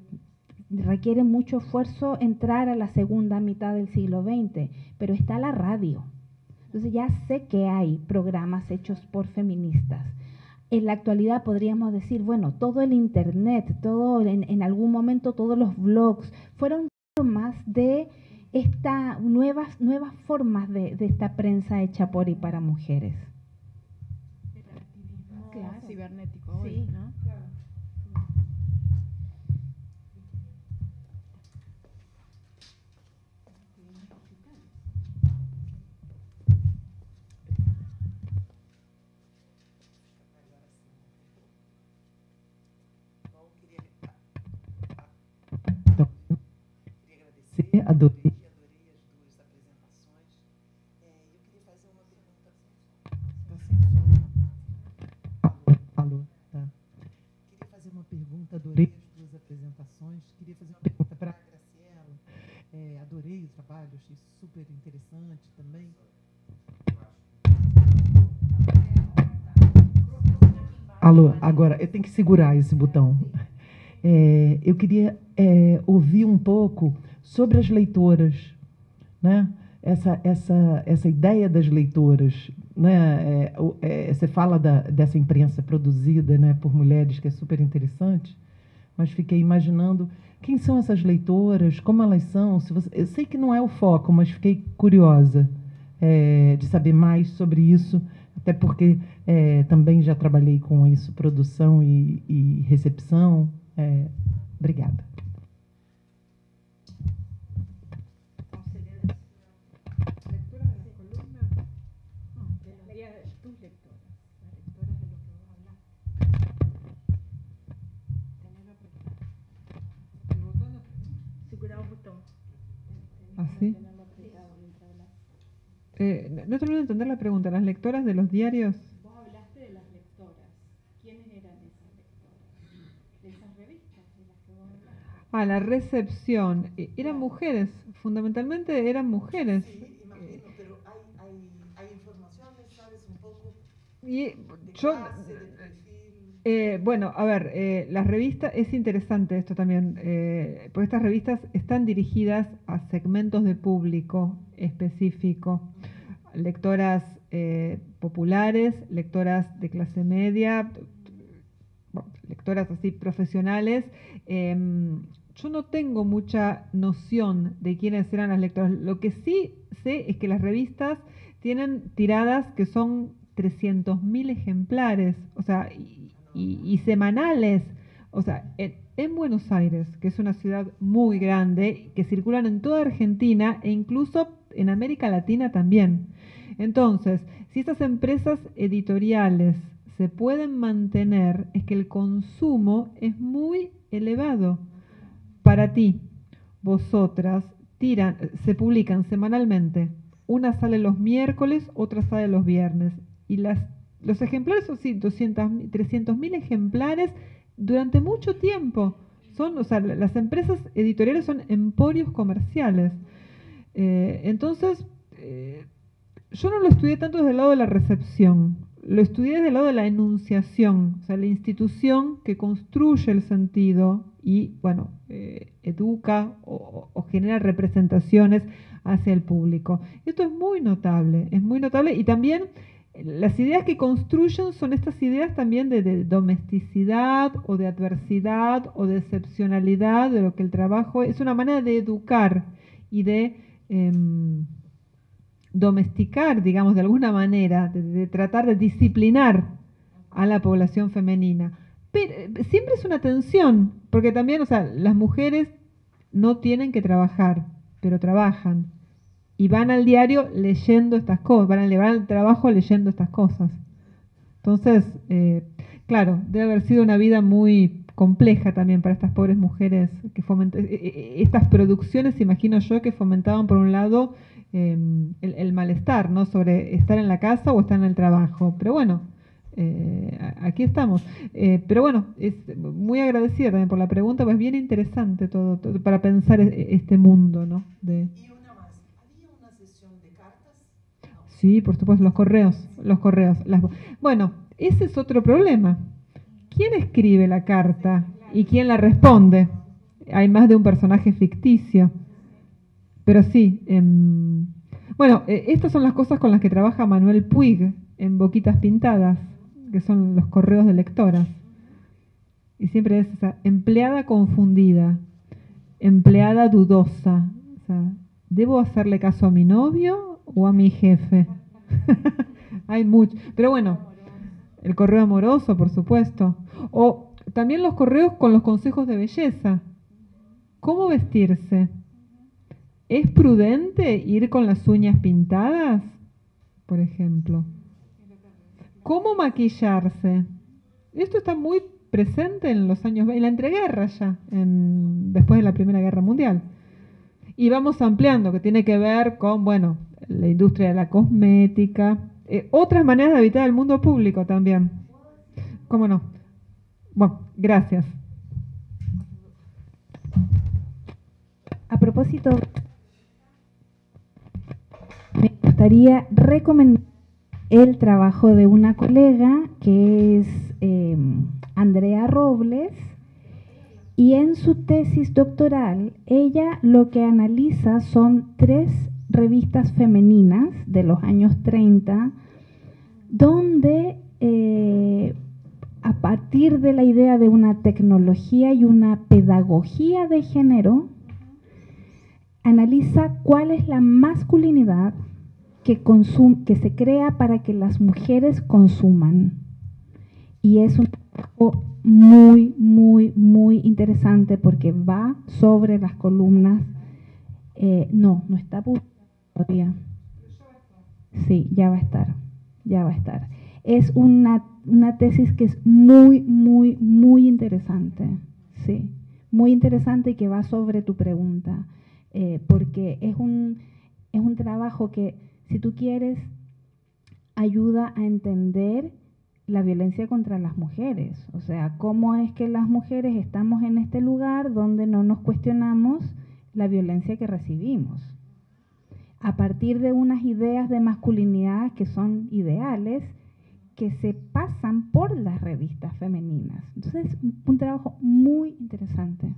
requiere mucho esfuerzo entrar a la segunda mitad del siglo XX, pero está la radio. Entonces ya sé que hay programas hechos por feministas. En la actualidad podríamos decir, bueno, todo el internet, todo en algún momento todos los blogs fueron formas de esta nuevas formas de esta prensa hecha por y para mujeres. El activismo Claro. cibernético hoy, Sí. ¿no? Bom, queria agradecer, Adorei. adorei as duas apresentações. Eu queria fazer uma pergunta. Alô, tá. Queria fazer uma pergunta, adorei as duas apresentações. Queria fazer uma pergunta para a Graciela. Adorei o trabalho, achei super interessante também. Alô, agora eu tenho que segurar esse botão. Eu queria ouvir um pouco sobre as leitoras, né? Essa ideia das leitoras, né? Você fala dessa imprensa produzida, né, por mulheres, que é super interessante, mas fiquei imaginando quem são essas leitoras, como elas são. Eu sei que não é o foco, mas fiquei curiosa de saber mais sobre isso, até porque também já trabalhei com isso, produção e recepção. Obrigada. ¿Así? No termino de entender la pregunta. ¿Las lectoras de los diarios? Vos hablaste de las lectoras. ¿Quiénes eran esas lectoras? De esas revistas de las que vos hablaste. La recepción. Eran mujeres, fundamentalmente eran mujeres. Sí, imagino, pero hay informaciones, ¿sabes? Un poco Y de yo, clase, de perfil. bueno, a ver, las revistas, es interesante esto también, porque estas revistas están dirigidas a segmentos de público específico, lectoras populares, lectoras de clase media, bueno, lectoras así profesionales. Yo no tengo mucha noción de quiénes eran las lectoras. Lo que sí sé es que las revistas tienen tiradas que son 300.000 ejemplares, o sea, y semanales. O sea, en Buenos Aires, que es una ciudad muy grande, que circulan en toda Argentina e incluso en América Latina también. Entonces, si estas empresas editoriales se pueden mantener, es que el consumo es muy elevado. Para ti, vosotras, se publican semanalmente. Una sale los miércoles, otra sale los viernes. Y los ejemplares son, sí, 300.000 ejemplares durante mucho tiempo. O sea, las empresas editoriales son emporios comerciales. Entonces, yo no lo estudié tanto desde el lado de la recepción, lo estudié desde el lado de la enunciación, o sea, la institución que construye el sentido y, bueno, educa o genera representaciones hacia el público. Esto es muy notable, y también las ideas que construyen son estas ideas también de domesticidad o de adversidad o de excepcionalidad de lo que el trabajo es una manera de educar y de domesticar, digamos, de alguna manera, de tratar de disciplinar a la población femenina. Pero siempre es una tensión, porque también, o sea, las mujeres no tienen que trabajar, pero trabajan. Y van al diario leyendo estas cosas, van al trabajo leyendo estas cosas. Entonces, claro, debe haber sido una vida muy compleja también para estas pobres mujeres que fomentan estas producciones, imagino yo, que fomentaban por un lado el malestar, ¿no? Sobre estar en la casa o estar en el trabajo. Pero bueno, aquí estamos. Pero bueno, es muy agradecida también por la pregunta, pues bien interesante todo para pensar este mundo, ¿no? Y una más, ¿había una sesión de cartas? Sí, por supuesto, los correos. Bueno, ese es otro problema. ¿Quién escribe la carta y quién la responde? Hay más de un personaje ficticio. Pero sí, bueno, estas son las cosas con las que trabaja Manuel Puig en Boquitas Pintadas, que son los correos de lectoras. Y siempre es esa empleada confundida, empleada dudosa. O sea, ¿debo hacerle caso a mi novio o a mi jefe? Hay mucho. Pero bueno, el correo amoroso, por supuesto. O también los correos con los consejos de belleza. ¿Cómo vestirse? ¿Es prudente ir con las uñas pintadas? Por ejemplo. ¿Cómo maquillarse? Esto está muy presente en los años, en la entreguerra ya, después de la Primera Guerra Mundial. Y vamos ampliando, que tiene que ver con, bueno, la industria de la cosmética, otras maneras de habitar el mundo público también. ¿Cómo no? Bueno, gracias. A propósito, me gustaría recomendar el trabajo de una colega que es Andrea Robles, y en su tesis doctoral ella lo que analiza son 3 revistas femeninas de los años 30, donde a partir de la idea de una tecnología y una pedagogía de género, analiza cuál es la masculinidad que se crea para que las mujeres consuman. Y es un trabajo muy, muy, muy interesante porque va sobre las columnas. No está publicado todavía. Sí, ya va a estar. Es una tesis que es muy, muy, muy interesante. Sí, muy interesante y que va sobre tu pregunta. Porque es un trabajo que, si tú quieres, ayuda a entender la violencia contra las mujeres. O sea, cómo es que las mujeres estamos en este lugar donde no nos cuestionamos la violencia que recibimos. A partir de unas ideas de masculinidad que son ideales, que se pasan por las revistas femeninas. Entonces, un trabajo muy interesante.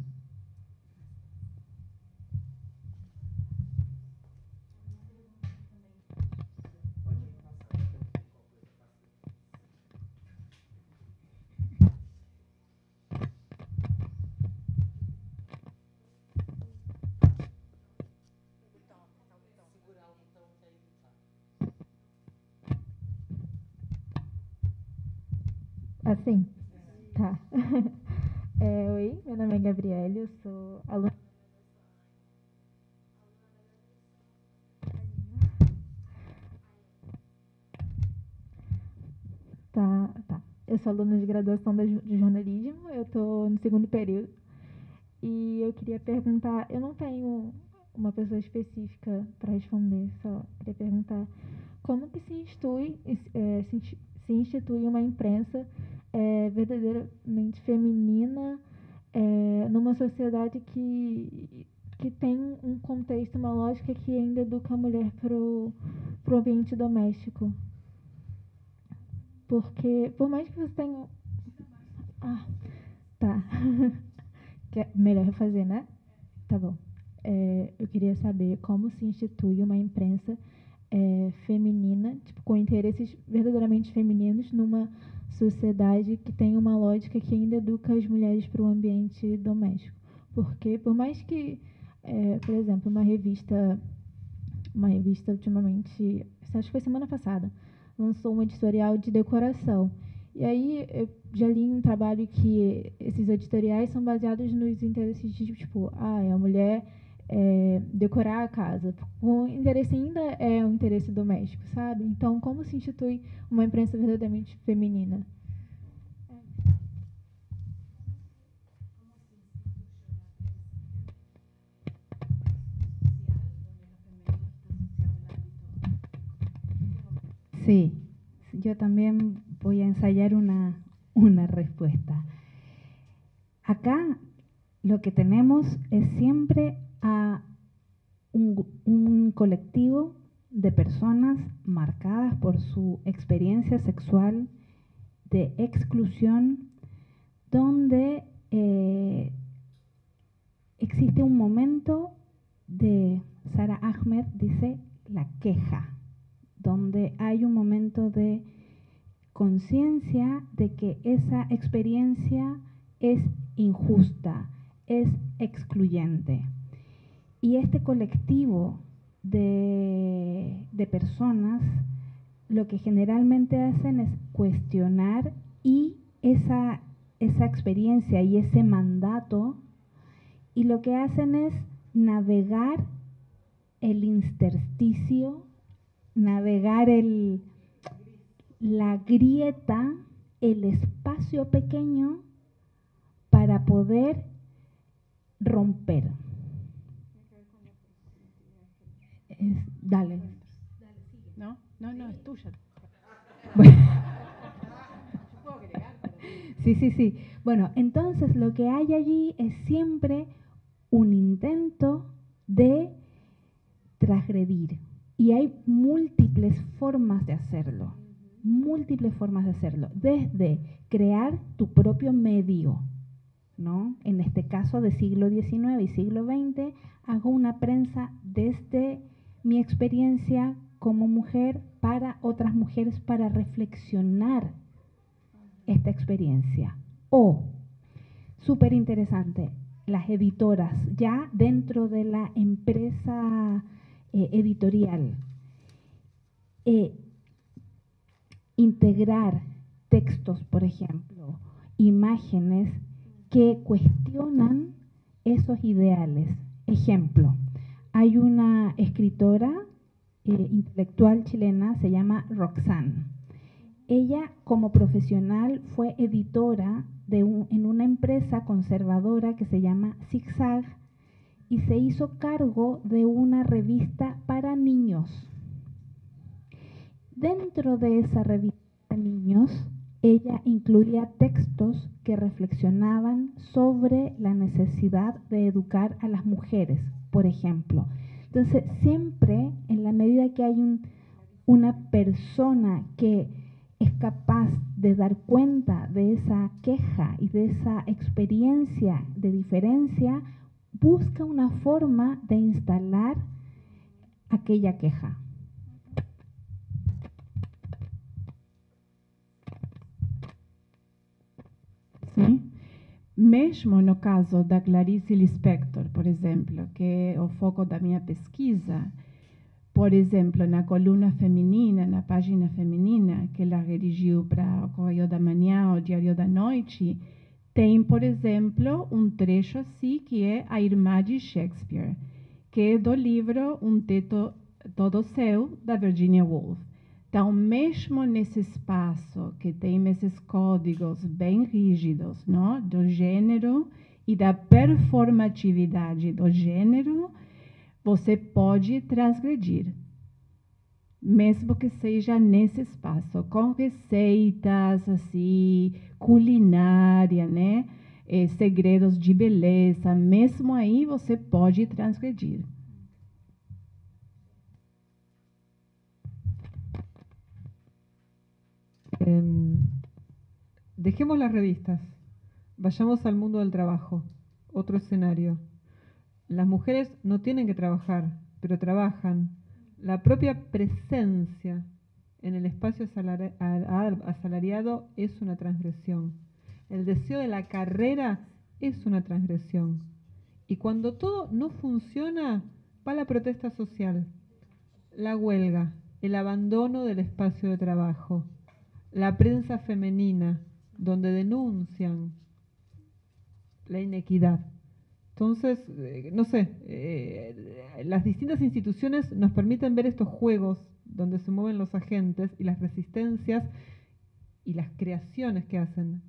Assim, tá. Oi, meu nome é Gabriele, eu sou aluna. Tá. Eu sou aluna de graduação de jornalismo, eu estou no 2º período. E eu queria perguntar, eu não tenho uma pessoa específica para responder, só queria perguntar como que se institui uma imprensa verdadeiramente feminina numa sociedade que tem um contexto, uma lógica que ainda educa a mulher pro ambiente doméstico. Porque, por mais que você tenha... Ah, tá. Melhor refazer, né? Tá bom. Eu queria saber como se institui uma imprensa feminina, tipo, com interesses verdadeiramente femininos, numa sociedade que tem uma lógica que ainda educa as mulheres para o ambiente doméstico. Porque, por mais que, por exemplo, uma revista ultimamente, acho que foi semana passada, lançou um editorial de decoração. E aí eu já li um trabalho que esses editoriais são baseados nos interesses de, tipo, a mulher decorar a casa. O interesse ainda é um interesse doméstico, sabe? Então, como se institui uma imprensa verdadeiramente feminina? Sí, yo también voy a ensayar una respuesta. Acá lo que tenemos es siempre a un colectivo de personas marcadas por su experiencia sexual de exclusión, donde existe un momento de, Sara Ahmed dice, la queja, donde hay un momento de conciencia de que esa experiencia es injusta, es excluyente. Y este colectivo de personas lo que generalmente hacen es cuestionar y esa experiencia y ese mandato, y lo que hacen es navegar el intersticio, navegar la grieta, el espacio pequeño para poder romper. Dale. No, es tuya. Sí. Bueno, entonces lo que hay allí es siempre un intento de transgredir. Y hay múltiples formas de hacerlo. Desde crear tu propio medio, ¿no? En este caso de siglo XIX y siglo XX, hago una prensa desde mi experiencia como mujer para otras mujeres para reflexionar esta experiencia. O, súper interesante, las editoras ya dentro de la empresa editorial, integrar textos, por ejemplo, imágenes que cuestionan esos ideales. Ejemplo, hay una escritora intelectual chilena, se llama Roxanne. Ella, como profesional, fue editora en una empresa conservadora que se llama Zigzag y se hizo cargo de una revista para niños. Dentro de esa revista para niños, ella incluía textos que reflexionaban sobre la necesidad de educar a las mujeres, por ejemplo. Entonces, siempre, en la medida que hay una persona que es capaz de dar cuenta de esa queja y de esa experiencia de diferencia, busca una forma de instalar aquella queja. Sim. Mesmo no caso da Clarice Lispector, por exemplo, que é o foco da minha pesquisa, por exemplo, na coluna feminina, na página feminina, que ela redigiu para o Correio da Manhã, o Diário da Noite, tem, por exemplo, um trecho assim que é a irmã de Shakespeare, que é do livro Um Teto Todo Seu, da Virginia Woolf. Então, mesmo nesse espaço que tem esses códigos bem rígidos, não? Do gênero e da performatividade do gênero, você pode transgredir, mesmo que seja nesse espaço, com receitas assim, culinária, né? Segredos de beleza, mesmo aí você pode transgredir. Dejemos las revistas, vayamos al mundo del trabajo, otro escenario. Las mujeres no tienen que trabajar, pero trabajan. La propia presencia en el espacio asalariado es una transgresión. El deseo de la carrera es una transgresión. Y cuando todo no funciona, va la protesta social, la huelga, el abandono del espacio de trabajo, la prensa femenina, donde denuncian la inequidad. Entonces, no sé, las distintas instituciones nos permiten ver estos juegos donde se mueven los agentes y las resistencias y las creaciones que hacen.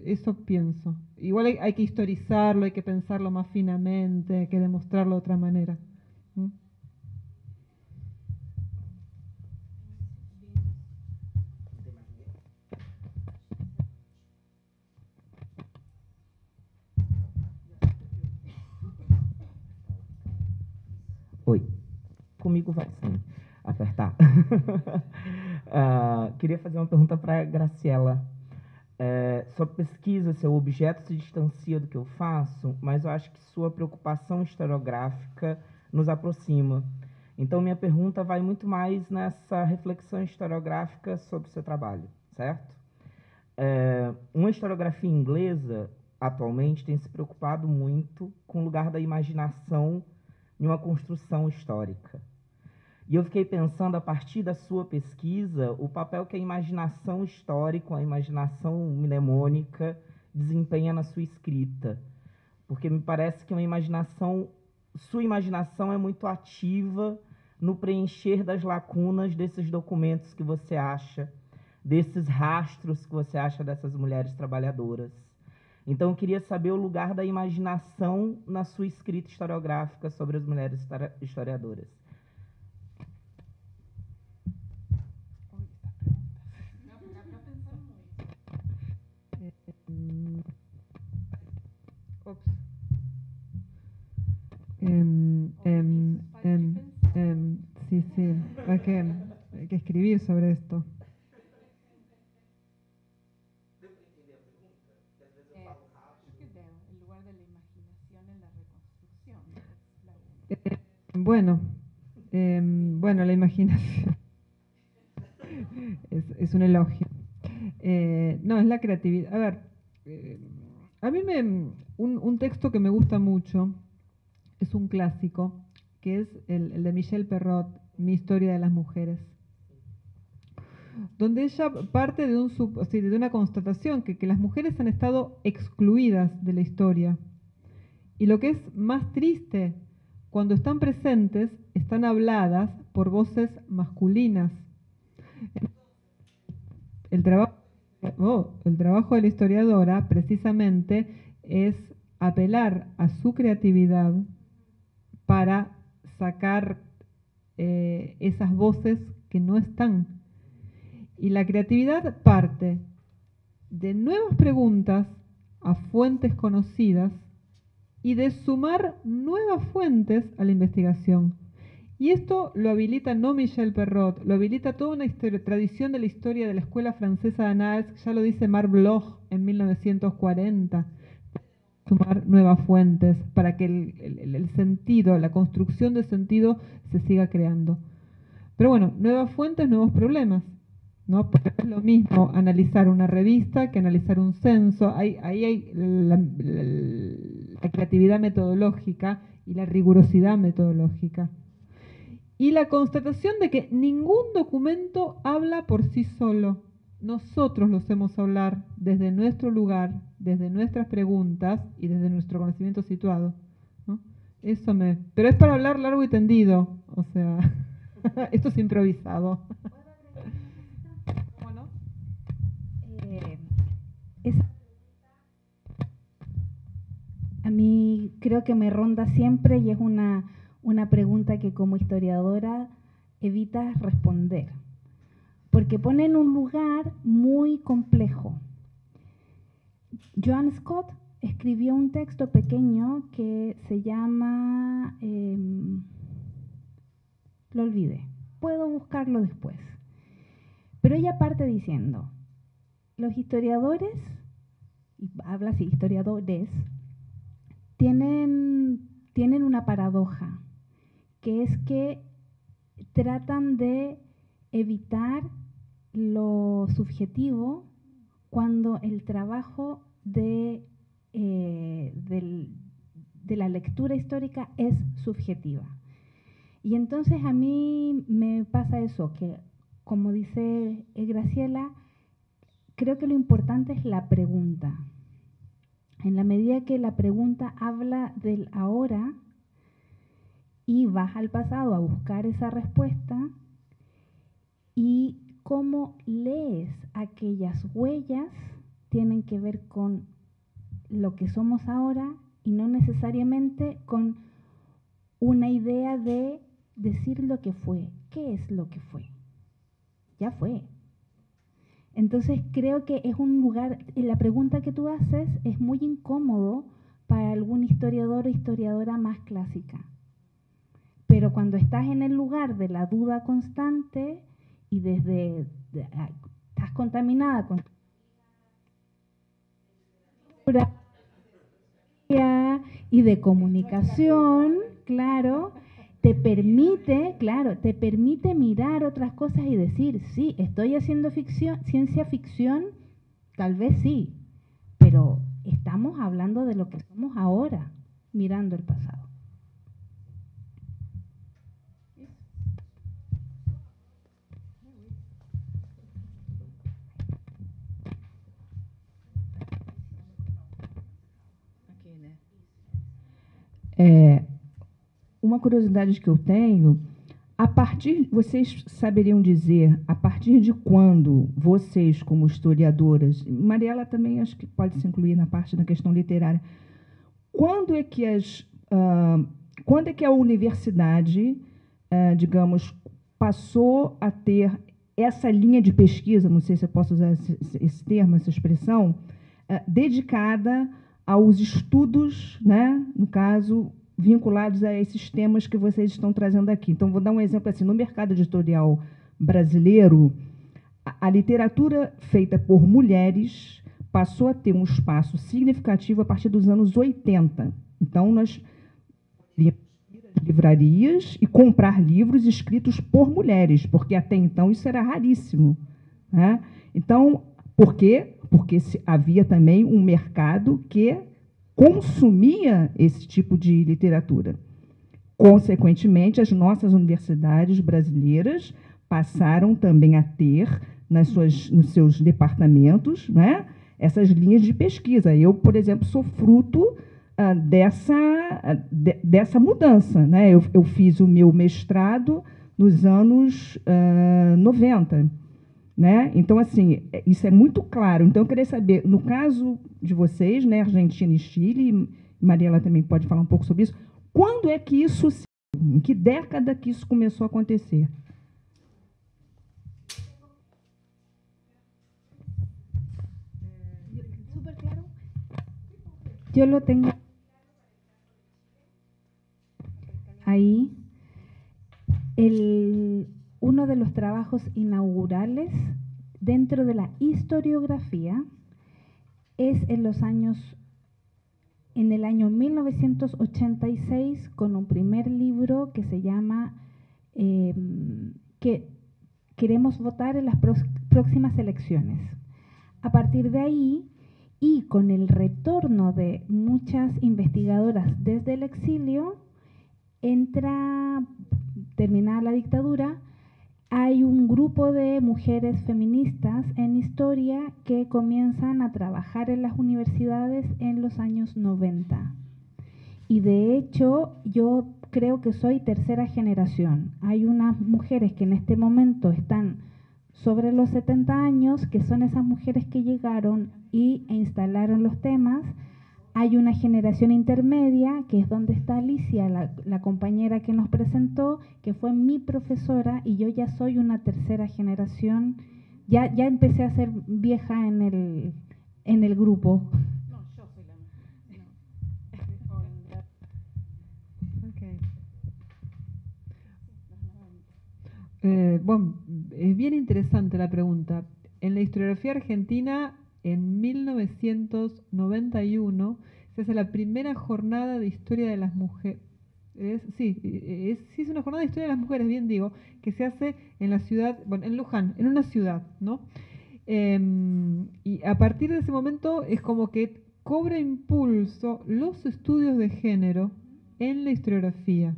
Eso pienso. Igual hay que historizarlo, hay que pensarlo más finamente, hay que demostrarlo de otra manera. ¿Mm? comigo vai sim apertar. Queria fazer uma pergunta para a Graciela. Sua pesquisa, seu objeto se distancia do que eu faço, mas eu acho que sua preocupação historiográfica nos aproxima. Então, minha pergunta vai muito mais nessa reflexão historiográfica sobre o seu trabalho, certo? Uma historiografia inglesa, atualmente, tem se preocupado muito com o lugar da imaginação em uma construção histórica. E eu fiquei pensando, a partir da sua pesquisa, o papel que a imaginação histórica, a imaginação mnemônica, desempenha na sua escrita. Porque me parece que sua imaginação é muito ativa no preencher das lacunas desses documentos que você acha, desses rastros que você acha dessas mulheres trabalhadoras. Então, eu queria saber o lugar da imaginação na sua escrita historiográfica sobre as mulheres historiadoras. Sí, sí, hay que escribir sobre esto. El lugar de la imaginación en la reconstrucción. Bueno, la imaginación es un elogio. No, es la creatividad. A ver, a mí un texto que me gusta mucho es un clásico, que es el de Michel Perrot, Mi historia de las mujeres, donde ella parte de una constatación que las mujeres han estado excluidas de la historia. Y lo que es más triste, cuando están presentes, están habladas por voces masculinas. El trabajo de la historiadora, precisamente, es apelar a su creatividad para sacar esas voces que no están. Y la creatividad parte de nuevas preguntas a fuentes conocidas y de sumar nuevas fuentes a la investigación. Y esto lo habilita no Michel Perrot, lo habilita toda una tradición de la historia de la Escuela Francesa de Annales, ya lo dice Marc Bloch en 1940. Sumar nuevas fuentes para que el sentido, la construcción de sentido se siga creando. Pero bueno, nuevas fuentes, nuevos problemas, ¿no? Porque no es lo mismo analizar una revista que analizar un censo. Ahí hay la creatividad metodológica y la rigurosidad metodológica. Y la constatación de que ningún documento habla por sí solo. Nosotros lo hacemos hablar desde nuestro lugar, desde nuestras preguntas y desde nuestro conocimiento situado, ¿no? Pero es para hablar largo y tendido, o sea, esto es improvisado. ¿Cómo no? A mí creo que me ronda siempre y es una pregunta que como historiadora evitas responder, porque pone en un lugar muy complejo. Joan Scott escribió un texto pequeño que se llama, lo olvidé, puedo buscarlo después, pero ella parte diciendo, los historiadores, y habla así, historiadores, tienen una paradoja, que es que tratan de evitar lo subjetivo cuando el trabajo de la lectura histórica es subjetiva. Y entonces a mí me pasa eso, que como dice Graciela, creo que lo importante es la pregunta. En la medida que la pregunta habla del ahora y vas al pasado a buscar esa respuesta, y cómo lees aquellas huellas tienen que ver con lo que somos ahora y no necesariamente con una idea de decir lo que fue. ¿Qué es lo que fue? Ya fue. Entonces creo que es un lugar, la pregunta que tú haces es muy incómodo para algún historiador o historiadora más clásica. Pero cuando estás en el lugar de la duda constante y estás contaminada con y de comunicación, claro, te permite mirar otras cosas y decir, sí, estoy haciendo ficción, ciencia ficción, tal vez sí, pero estamos hablando de lo que somos ahora, mirando el pasado. Uma curiosidade que eu tenho, vocês saberiam dizer, a partir de quando vocês, como historiadoras, Mariela também acho que pode se incluir na parte da questão literária, quando é que a universidade, digamos, passou a ter essa linha de pesquisa, não sei se eu posso usar esse termo, essa expressão, dedicada aos estudos, né, no caso, vinculados a esses temas que vocês estão trazendo aqui. Então, vou dar um exemplo assim, no mercado editorial brasileiro, a literatura feita por mulheres passou a ter um espaço significativo a partir dos anos 80. Então, nós íamos às livrarias e comprar livros escritos por mulheres, porque até então isso era raríssimo, né? Então, por quê? Porque havia também um mercado que consumia esse tipo de literatura. Consequentemente, as nossas universidades brasileiras passaram também a ter nos seus departamentos, né, essas linhas de pesquisa. Eu, por exemplo, sou fruto dessa mudança, né? Eu fiz o meu mestrado nos anos 90. Né? Então, assim, isso é muito claro. Então, eu queria saber, no caso de vocês, né, Argentina e Chile, Mariela também pode falar um pouco sobre isso, quando é que isso, em que década que isso começou a acontecer? Súper claro. Yo lo tengo ahí. Uno de los trabajos inaugurales dentro de la historiografía es en el año 1986 con un primer libro que se llama que queremos votar en las próximas elecciones. A partir de ahí, y con el retorno de muchas investigadoras desde el exilio, terminada la dictadura, hay un grupo de mujeres feministas en historia que comienzan a trabajar en las universidades en los años 90. Y de hecho, yo creo que soy tercera generación. Hay unas mujeres que en este momento están sobre los 70 años, que son esas mujeres que llegaron e instalaron los temas. Hay una generación intermedia, que es donde está Alicia, la compañera que nos presentó, que fue mi profesora, y yo ya soy una tercera generación. Ya empecé a ser vieja en el grupo. No, yo soy la... Okay. Bueno, es bien interesante la pregunta. En la historiografía argentina, en 1991, se hace la primera jornada de historia de las mujeres. Sí, es una jornada de historia de las mujeres, bien digo, que se hace en la ciudad, bueno, en Luján, en una ciudad, ¿no? Y a partir de ese momento es como que cobra impulso los estudios de género en la historiografía,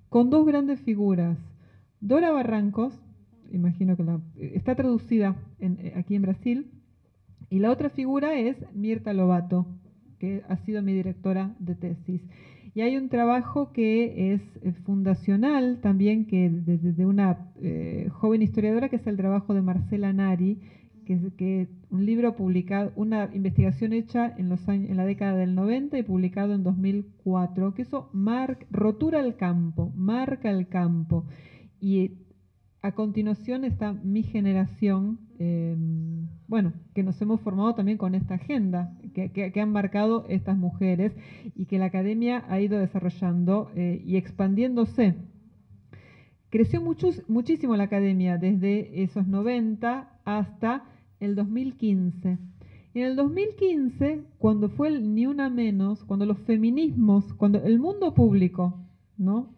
con dos grandes figuras. Dora Barrancos, imagino que está traducida aquí en Brasil, y la otra figura es Mirta Lobato, que ha sido mi directora de tesis. Y hay un trabajo que es fundacional también, que de una joven historiadora, que es el trabajo de Marcela Nari, que un libro publicado, una investigación hecha en la década del 90 y publicado en 2004, que eso rotura el campo, marca el campo. Y a continuación está mi generación, bueno, que nos hemos formado también con esta agenda que han marcado estas mujeres y que la academia ha ido desarrollando y expandiéndose creció muchísimo la academia desde esos 90 hasta el 2015. En el 2015, cuando fue el Ni Una Menos, cuando los feminismos, cuando el mundo público, ¿no?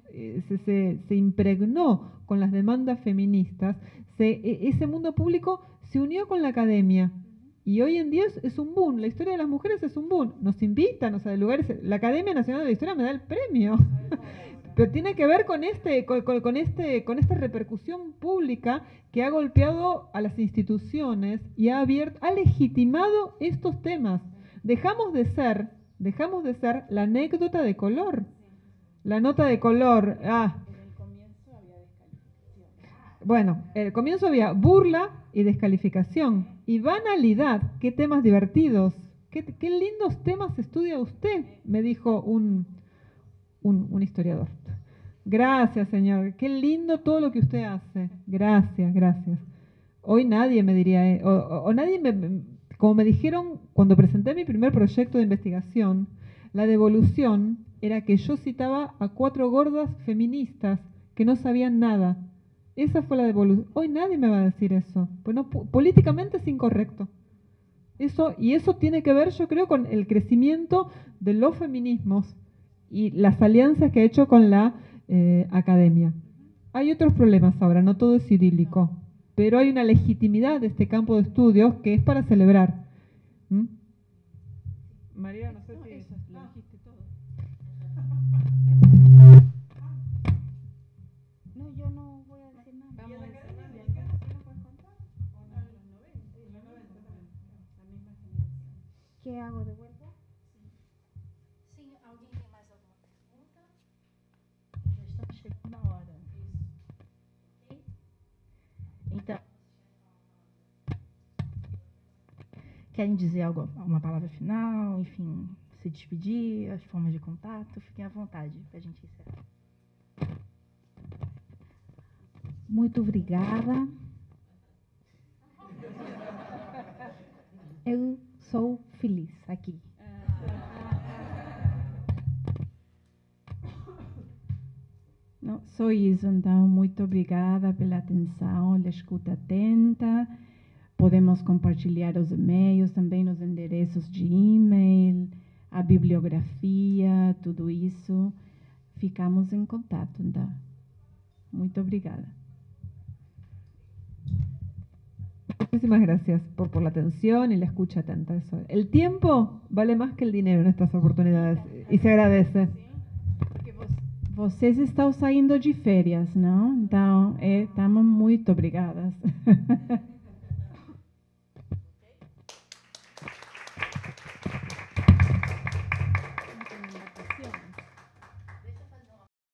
se impregnó con las demandas feministas, ese mundo público se unió con la academia. Y hoy en día es un boom, la historia de las mujeres es un boom. Nos invitan, o sea, de lugares, la Academia Nacional de la Historia me da el premio. Pero tiene que ver con esta repercusión pública que ha golpeado a las instituciones y ha legitimado estos temas. Dejamos de ser la anécdota de color. La nota de color. Bueno, al comienzo había burla y descalificación. Y banalidad. Qué temas divertidos. Qué lindos temas estudia usted, me dijo un historiador. Gracias, señor. Qué lindo todo lo que usted hace. Gracias, gracias. Hoy nadie me diría, como me dijeron cuando presenté mi primer proyecto de investigación, la devolución era que yo citaba a 4 gordas feministas que no sabían nada. Esa fue la devolución. Hoy nadie me va a decir eso. Pues no, políticamente es incorrecto. Eso tiene que ver, yo creo, con el crecimiento de los feminismos y las alianzas que ha hecho con la academia. Hay otros problemas ahora, no todo es idílico, pero hay una legitimidad de este campo de estudios que es para celebrar. María, no sé si lo dijiste todo. No, yo no voy a decir nada. ¿Qué hago? ¿Devuelvo? Sim, alguém tem mais alguma pergunta? Já estamos chegando na hora. Ok? Então, querem dizer uma palavra final, enfim, se despedir, as formas de contato? Fiquem à vontade para a gente encerrar. Muito obrigada. Eu sou feliz aqui. Não, só isso, então, muito obrigada pela atenção, pela escuta atenta. Podemos compartilhar os e-mails, também os endereços de e-mail, a bibliografia, tudo isso. Ficamos em contato, então. Muito obrigada. Muchísimas gracias por la atención y la escucha atenta. Eso. El tiempo vale más que el dinero en estas oportunidades y se agradece. Porque vocês estão saindo de férias, não? Então, estamos muito obrigadas.